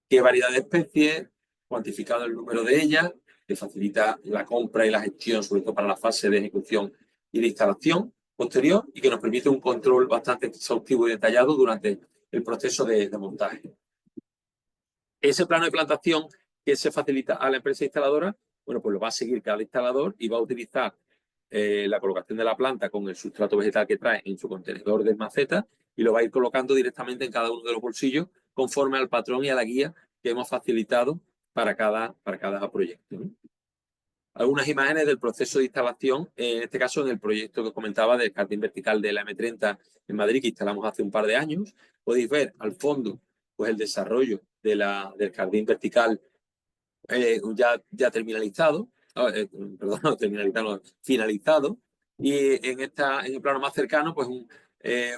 qué variedad de especies, cuantificado el número de ellas, que facilita la compra y la gestión, sobre todo para la fase de ejecución y de instalación posterior, y que nos permite un control bastante exhaustivo y detallado durante el proceso de montaje. Ese plano de plantación que se facilita a la empresa instaladora, bueno, pues lo va a seguir cada instalador y va a utilizar la colocación de la planta con el sustrato vegetal que trae en su contenedor de maceta y lo va a ir colocando directamente en cada uno de los bolsillos conforme al patrón y a la guía que hemos facilitado para cada proyecto, ¿no? Algunas imágenes del proceso de instalación, en este caso en el proyecto que comentaba del jardín vertical de la M30 en Madrid, que instalamos hace un par de años. Podéis ver al fondo pues el desarrollo del jardín vertical ya terminalizado, perdón, no terminalizado, finalizado, y en el plano más cercano, pues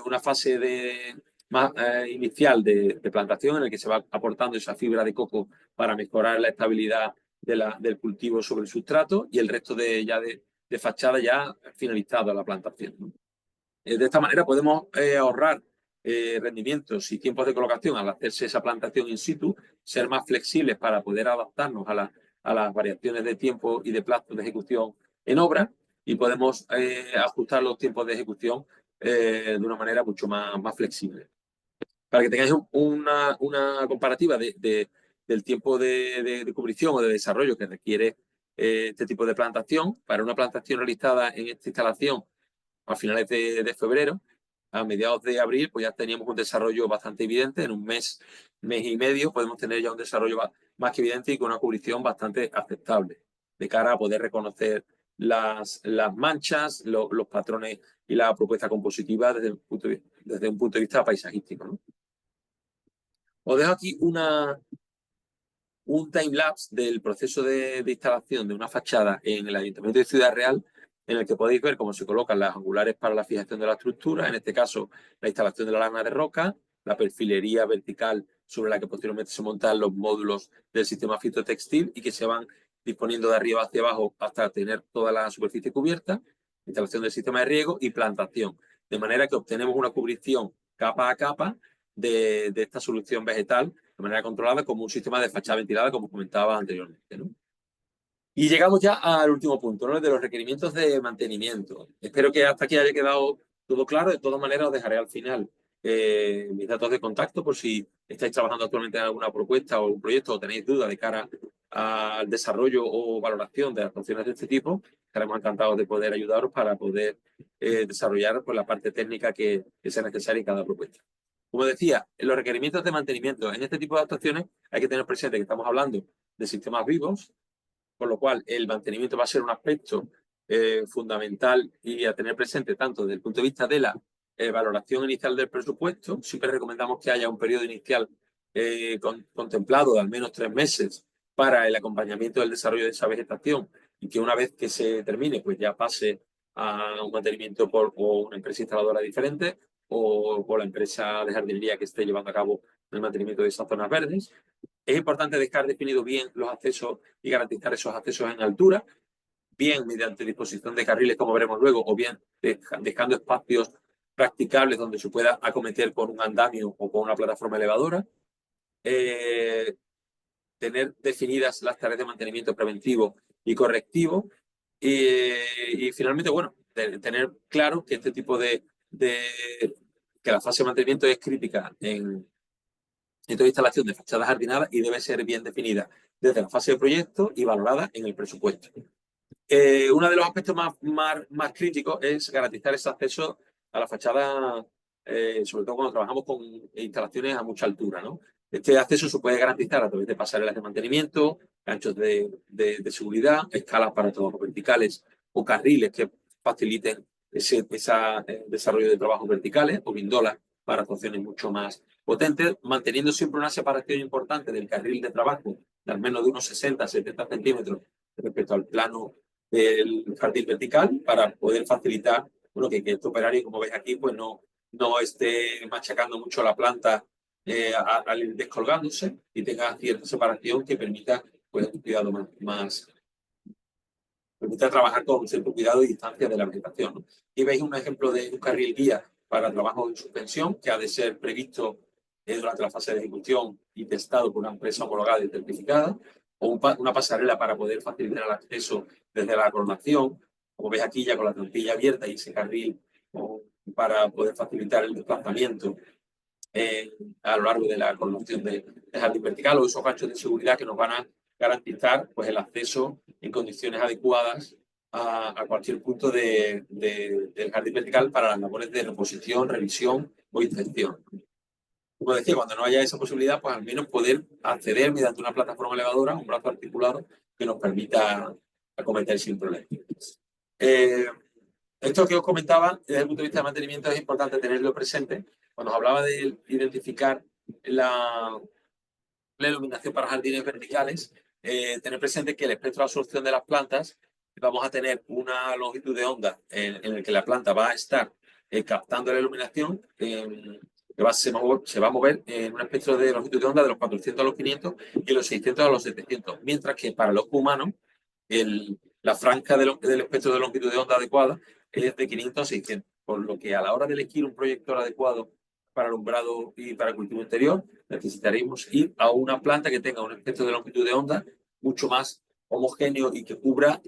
una fase inicial de plantación en el que se va aportando esa fibra de coco para mejorar la estabilidad del cultivo sobre el sustrato y el resto de fachada ya finalizada la plantación, ¿no? De esta manera podemos ahorrar rendimientos y tiempos de colocación al hacerse esa plantación in situ, ser más flexibles para poder adaptarnos a las variaciones de tiempo y de plazo de ejecución en obra y podemos ajustar los tiempos de ejecución de una manera mucho más flexible. Para que tengáis una comparativa del tiempo de cubrición o de desarrollo que requiere este tipo de plantación, para una plantación realizada en esta instalación a finales de febrero, a mediados de abril, pues ya teníamos un desarrollo bastante evidente. En un mes y medio podemos tener ya un desarrollo más que evidente y con una cubrición bastante aceptable de cara a poder reconocer las manchas, los patrones y la propuesta compositiva desde un punto de vista paisajístico, ¿no? Os dejo aquí un timelapse del proceso de instalación de una fachada en el Ayuntamiento de Ciudad Real, en el que podéis ver cómo se colocan las angulares para la fijación de la estructura, en este caso la instalación de la lana de roca, la perfilería vertical sobre la que posteriormente se montan los módulos del sistema fitotextil y que se van disponiendo de arriba hacia abajo hasta tener toda la superficie cubierta, instalación del sistema de riego y plantación, de manera que obtenemos una cubrición capa a capa de esta solución vegetal de manera controlada como un sistema de fachada ventilada, como comentaba anteriormente, ¿no? Y llegamos ya al último punto, ¿no? El de los requerimientos de mantenimiento. Espero que hasta aquí haya quedado todo claro. De todas maneras, os dejaré al final mis datos de contacto por si estáis trabajando actualmente en alguna propuesta o algún proyecto o tenéis dudas de cara al desarrollo o valoración de actuaciones de este tipo. Estaremos encantados de poder ayudaros para poder desarrollar pues, la parte técnica que sea necesaria en cada propuesta. Como decía, en los requerimientos de mantenimiento en este tipo de actuaciones hay que tener presente que estamos hablando de sistemas vivos, con lo cual el mantenimiento va a ser un aspecto fundamental y a tener presente tanto desde el punto de vista de la valoración inicial del presupuesto. Siempre recomendamos que haya un periodo inicial contemplado de al menos 3 meses para el acompañamiento del desarrollo de esa vegetación y que una vez que se termine, pues ya pase a un mantenimiento por una empresa instaladora diferente o por la empresa de jardinería que esté llevando a cabo el mantenimiento de esas zonas verdes. Es importante dejar definidos bien los accesos y garantizar esos accesos en altura, bien mediante disposición de carriles, como veremos luego, o bien dejando espacios practicables donde se pueda acometer con un andamio o con una plataforma elevadora. Tener definidas las tareas de mantenimiento preventivo y correctivo. Y finalmente, bueno, tener claro que este tipo que la fase de mantenimiento es crítica en toda instalación de fachadas jardinadas y debe ser bien definida desde la fase de proyecto y valorada en el presupuesto. Uno de los aspectos más críticos es garantizar ese acceso a la fachada, sobre todo cuando trabajamos con instalaciones a mucha altura, ¿no? Este acceso se puede garantizar a través de pasarelas de mantenimiento, ganchos de seguridad, escalas para trabajos verticales o carriles que faciliten ese desarrollo de trabajos verticales o vindolas para actuaciones mucho más potentes, manteniendo siempre una separación importante del carril de trabajo de al menos de unos 60-70 centímetros respecto al plano del jardín vertical para poder facilitar bueno, que este operario, como veis aquí, pues no esté machacando mucho la planta al ir descolgándose y tenga cierta separación que permita pues, un cuidado más permite trabajar con cierto cuidado y distancia de la vegetación, ¿no? Y veis un ejemplo de un carril guía para trabajo en suspensión que ha de ser previsto durante la fase de ejecución y testado por una empresa homologada y certificada, o una pasarela para poder facilitar el acceso desde la coronación, como veis aquí ya con la trampilla abierta y ese carril para poder facilitar el desplazamiento a lo largo de la coronación de jardín vertical o esos ganchos de seguridad que nos van a garantizar pues, el acceso en condiciones adecuadas a cualquier punto del jardín vertical para las labores de reposición, revisión o inspección. Como decía, cuando no haya esa posibilidad, pues al menos poder acceder mediante una plataforma elevadora, un brazo articulado que nos permita acometer sin problema. Esto que os comentaba, desde el punto de vista de mantenimiento, es importante tenerlo presente. Cuando os hablaba de identificar la iluminación para jardines verticales, tener presente que el espectro de absorción de las plantas vamos a tener una longitud de onda en la que la planta va a estar captando la iluminación, se va a mover en un espectro de longitud de onda de los 400 a los 500 y de los 600 a los 700, mientras que para los humanos la franja del espectro de longitud de onda adecuada es de 500 a 600, por lo que a la hora de elegir un proyector adecuado para alumbrado y para cultivo interior, necesitaremos ir a una planta que tenga un espectro de longitud de onda mucho más homogéneo y que cubra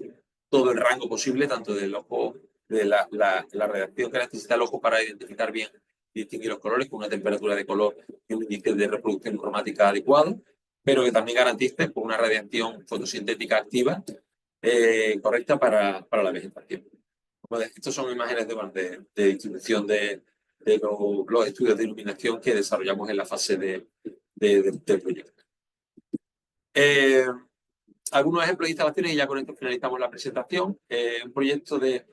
todo el rango posible, tanto del ojo, de la radiación que necesita el ojo para identificar bien y distinguir los colores, con una temperatura de color y un índice de reproducción cromática adecuado, pero que también garantice una radiación fotosintética activa correcta para la vegetación. Estos son imágenes de distribución de los estudios de iluminación que desarrollamos en la fase del proyecto. Algunos ejemplos de instalaciones y ya con esto finalizamos la presentación. El proyecto de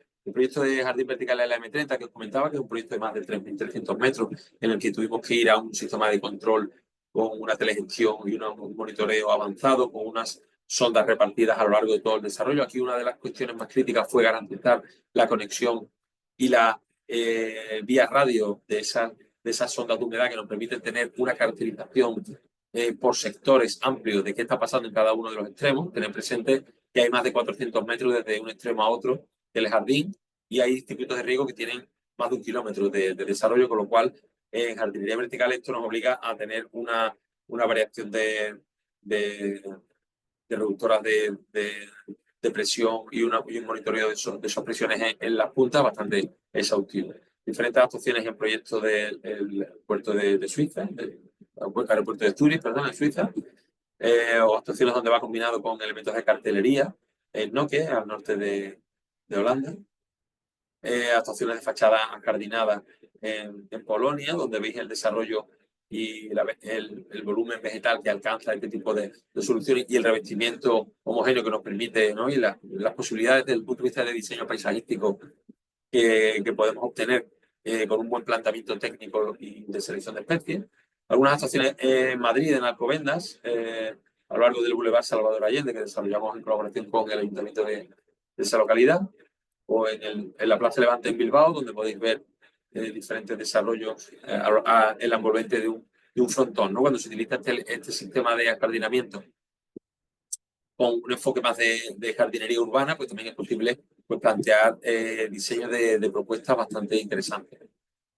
Jardín Vertical LM30 que os comentaba, que es un proyecto de más de 3.300 metros en el que tuvimos que ir a un sistema de control con una telegestión y un monitoreo avanzado, con unas sondas repartidas a lo largo de todo el desarrollo. Aquí una de las cuestiones más críticas fue garantizar la conexión y la vía radio de esas sondas de humedad que nos permiten tener una caracterización por sectores amplios de qué está pasando en cada uno de los extremos. Tener presente que hay más de 400 metros desde un extremo a otro del jardín y hay circuitos de riego que tienen más de 1 kilómetro de desarrollo, con lo cual en jardinería vertical esto nos obliga a tener una variación de reductoras de presión y un monitoreo de esas presiones en las puntas bastante exhaustivo. Diferentes actuaciones en proyectos del puerto de Suiza, el aeropuerto de Zurich, perdón, en Suiza, o actuaciones donde va combinado con elementos de cartelería en Nokia, al norte de Holanda. Actuaciones de fachada encardinada en Polonia, donde veis el desarrollo y el volumen vegetal que alcanza este tipo de soluciones y el revestimiento homogéneo que nos permite, ¿no? Y las posibilidades desde el punto de vista de diseño paisajístico que podemos obtener con un buen planteamiento técnico y de selección de especies. Algunas actuaciones en Madrid, en Alcobendas, a lo largo del Boulevard Salvador Allende, que desarrollamos en colaboración con el Ayuntamiento de esa localidad, o en la Plaza Levante en Bilbao, donde podéis ver diferentes desarrollos en la envolvente de un frontón, ¿no? Cuando se utiliza este sistema de ajardinamiento con un enfoque más de jardinería urbana, pues también es posible pues, plantear diseños de propuestas bastante interesantes.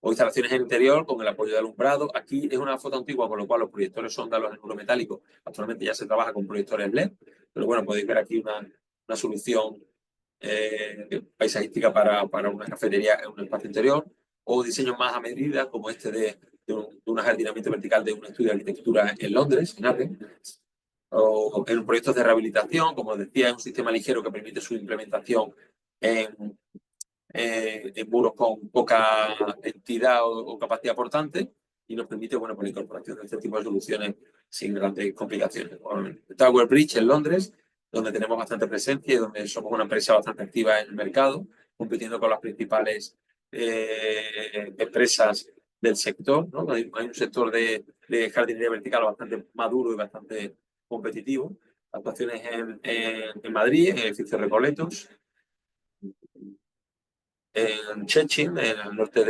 O instalaciones en interior con el apoyo de alumbrado. Aquí es una foto antigua, con lo cual los proyectores son de los metálicos. Actualmente ya se trabaja con proyectores LED, pero bueno, podéis ver aquí una solución paisajística para una cafetería en un espacio interior, o diseños más a medida, como este de un ajardinamiento vertical de un estudio de arquitectura en Londres, en Arden, o en proyectos de rehabilitación, como decía, es un sistema ligero que permite su implementación en muros con poca entidad o capacidad portante y nos permite, bueno, por la incorporación de este tipo de soluciones sin grandes complicaciones. Tower Bridge en Londres, donde tenemos bastante presencia y donde somos una empresa bastante activa en el mercado, compitiendo con las principales empresas del sector, ¿no? Hay un sector de jardinería vertical bastante maduro y bastante competitivo. Actuaciones en Madrid, en el edificio Recoletos, en Szczecin, en el norte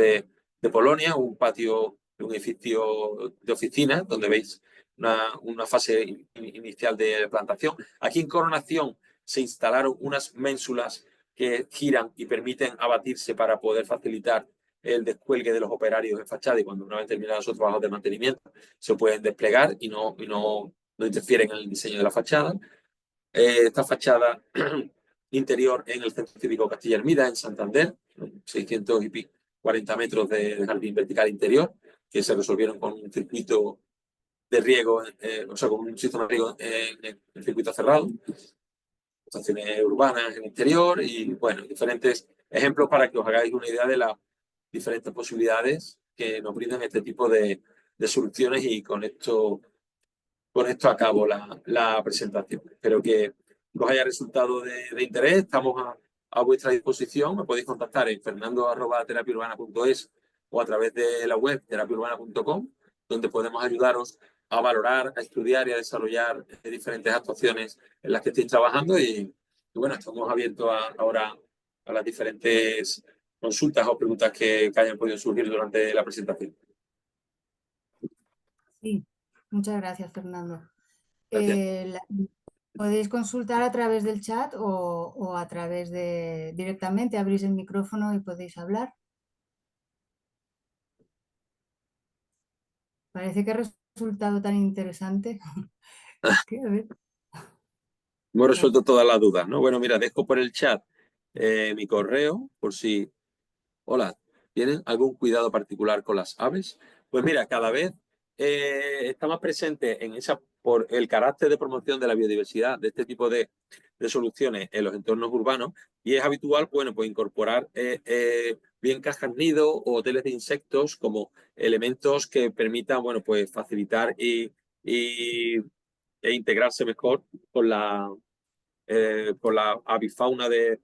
de Polonia, un patio de un edificio de oficinas, donde veis una fase inicial de plantación. Aquí en Coronación se instalaron unas ménsulas que giran y permiten abatirse para poder facilitar el descuelgue de los operarios en fachada, y cuando una vez terminados los trabajos de mantenimiento se pueden desplegar y no interfieren en el diseño de la fachada. Esta fachada interior en el Centro Cívico Castilla Hermida, en Santander, 640 metros de jardín vertical interior, que se resolvieron con un circuito de riego, o sea, con un sistema de riego en circuito cerrado, estaciones urbanas en el interior y, bueno, diferentes ejemplos para que os hagáis una idea de las diferentes posibilidades que nos brindan este tipo de soluciones, y con esto acabo la presentación. Espero que os haya resultado de interés. Estamos a vuestra disposición. Me podéis contactar en fernando@terapiaurbana.es o a través de la web terapiaurbana.com, donde podemos ayudaros a valorar, a estudiar y a desarrollar diferentes actuaciones en las que estéis trabajando. Y bueno, estamos abiertos ahora a las diferentes consultas o preguntas que hayan podido surgir durante la presentación. Sí, muchas gracias, Fernando. Gracias. Podéis consultar a través del chat o a través de directamente abrís el micrófono y podéis hablar. Parece que ha resultado tan interesante. Que, a ver, Hemos vale. resuelto todas las dudas, ¿no? Bueno, mira, dejo por el chat mi correo por si... Hola, ¿tienen algún cuidado particular con las aves? Pues mira, cada vez está más presente por el carácter de promoción de la biodiversidad de este tipo de soluciones en los entornos urbanos, y es habitual, bueno, pues incorporar bien cajas nido o hoteles de insectos como elementos que permitan, bueno, pues facilitar e integrarse mejor con la avifauna del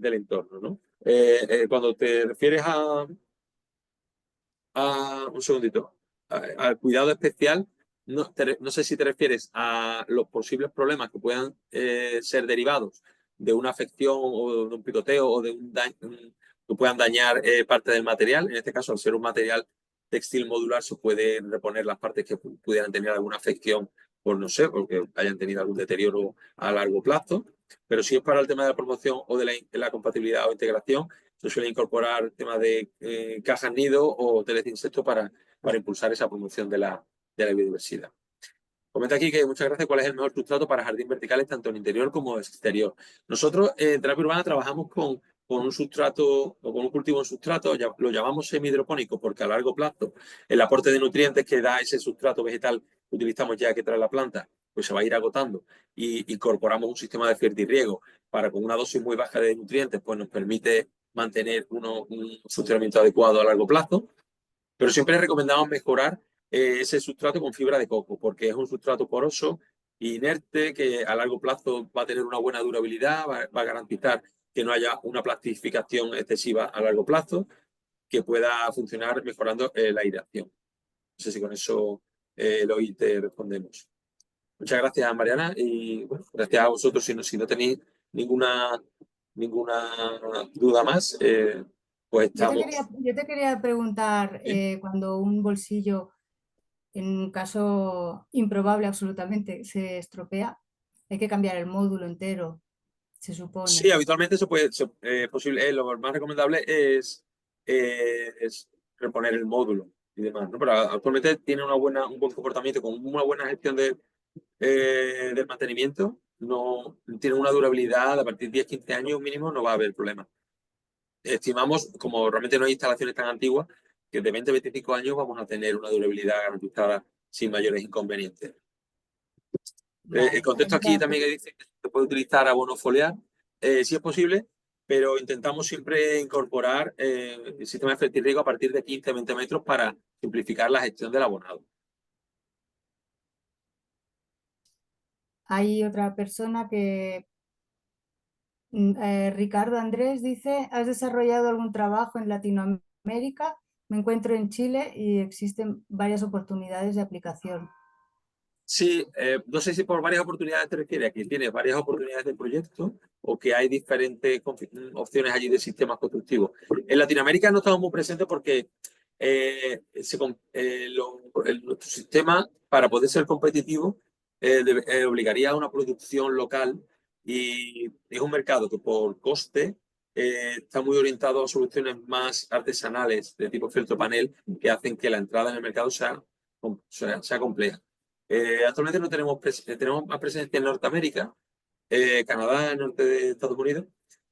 entorno, ¿no? Cuando te refieres un segundito, al cuidado especial, no sé si te refieres a los posibles problemas que puedan ser derivados de una afección o de un picoteo o de un daño que puedan dañar parte del material. En este caso, al ser un material textil modular, se pueden reponer las partes que pudieran tener alguna afección, por no sé, porque hayan tenido algún deterioro a largo plazo. Pero si es para el tema de la promoción o de la compatibilidad o integración, se suele incorporar temas de cajas nido o hoteles de insectos para impulsar esa promoción de la biodiversidad. Comenta aquí que muchas gracias. ¿Cuál es el mejor sustrato para jardín verticales tanto en interior como exterior? Nosotros en terapia urbana trabajamos con un sustrato o con un cultivo en sustrato, lo llamamos semi-hidropónico porque a largo plazo el aporte de nutrientes que da ese sustrato vegetal que utilizamos ya que trae la planta, pues se va a ir agotando, y incorporamos un sistema de fertirriego para, con una dosis muy baja de nutrientes, pues nos permite mantener un funcionamiento adecuado a largo plazo. Pero siempre recomendamos mejorar ese sustrato con fibra de coco, porque es un sustrato poroso, inerte, que a largo plazo va a tener una buena durabilidad, va a garantizar que no haya una plastificación excesiva a largo plazo, que pueda funcionar mejorando la aireación. No sé si con eso Eloy te respondemos. Muchas gracias, Mariana, y bueno, gracias a vosotros. Si no tenéis ninguna duda más, pues estamos. Yo te quería preguntar, ¿Sí? cuando un bolsillo, en un caso improbable absolutamente, se estropea, hay que cambiar el módulo entero, se Sí, supone. habitualmente posible, lo más recomendable es reponer el módulo y demás, ¿no? Pero actualmente tiene un buen comportamiento, con una buena gestión del mantenimiento. No tiene una durabilidad a partir de 10-15 años mínimo, no va a haber problema. Estimamos, como realmente no hay instalaciones tan antiguas, que de 20-25 años vamos a tener una durabilidad garantizada sin mayores inconvenientes. El Vale, contexto aquí también que dice que se puede utilizar abono foliar, sí es posible, pero intentamos siempre incorporar el sistema de fertirriego a partir de 15-20 metros para simplificar la gestión del abonado. hay otra persona que, Ricardo Andrés dice, ¿has desarrollado algún trabajo en Latinoamérica? Me encuentro en Chile y existen varias oportunidades de aplicación. Sí, no sé si por varias oportunidades te refieres a que tienes varias oportunidades de proyecto o que hay diferentes opciones allí de sistemas constructivos. En Latinoamérica no estamos muy presentes porque nuestro sistema, para poder ser competitivo, obligaría a una producción local y es un mercado que por coste está muy orientado a soluciones más artesanales de tipo filtro panel que hacen que la entrada en el mercado sea compleja. Actualmente no tenemos más presencia en Norteamérica, Canadá, norte de Estados Unidos,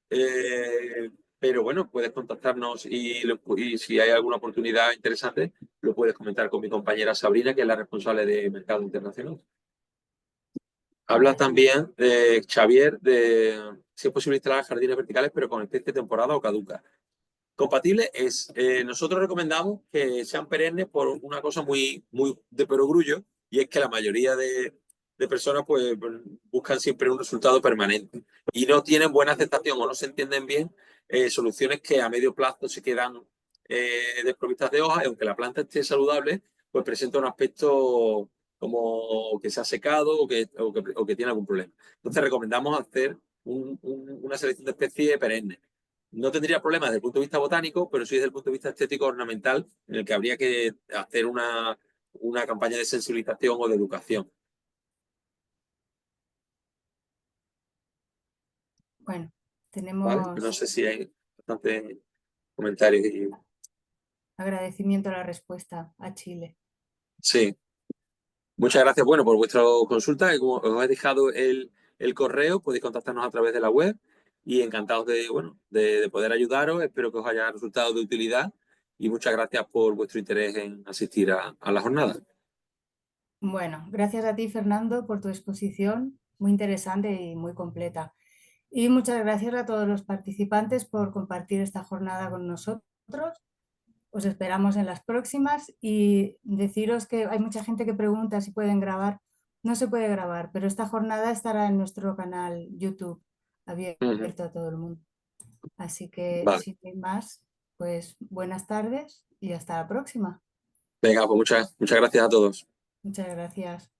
eh, pero bueno, puedes contactarnos y si hay alguna oportunidad interesante, lo puedes comentar con mi compañera Sabrina, que es la responsable de Mercado Internacional. Habla Vale. también de Xavier de si es posible instalar jardines verticales, pero con especie de temporada o caduca. Compatible es, nosotros recomendamos que sean perennes por una cosa muy de perogrullo, y es que la mayoría de personas pues buscan siempre un resultado permanente y no tienen buena aceptación o no se entienden bien soluciones que a medio plazo se quedan desprovistas de hojas y aunque la planta esté saludable, pues presenta un aspecto como que se ha secado o que tiene algún problema. Entonces recomendamos hacer una selección de especies perennes. No tendría problemas desde el punto de vista botánico, pero sí desde el punto de vista estético ornamental, en el que habría que hacer una campaña de sensibilización o de educación. Bueno, ¿Vale? No tenemos sé si hay bastantes comentarios. agradecimiento a la respuesta a Chile. Sí, muchas gracias, bueno, por vuestra consulta. Como os he dejado el correo, podéis contactarnos a través de la web y encantados de poder ayudaros. Espero que os haya resultado de utilidad y muchas gracias por vuestro interés en asistir a la jornada. Bueno, gracias a ti, Fernando, por tu exposición, muy interesante y muy completa. Y muchas gracias a todos los participantes por compartir esta jornada con nosotros. Os esperamos en las próximas y deciros que hay mucha gente que pregunta si pueden grabar. No se puede grabar, pero esta jornada estará en nuestro canal YouTube Ujú. abierto a todo el mundo. Así que, Vale. sin más, pues buenas tardes y hasta la próxima. Venga, pues muchas gracias a todos. Muchas gracias.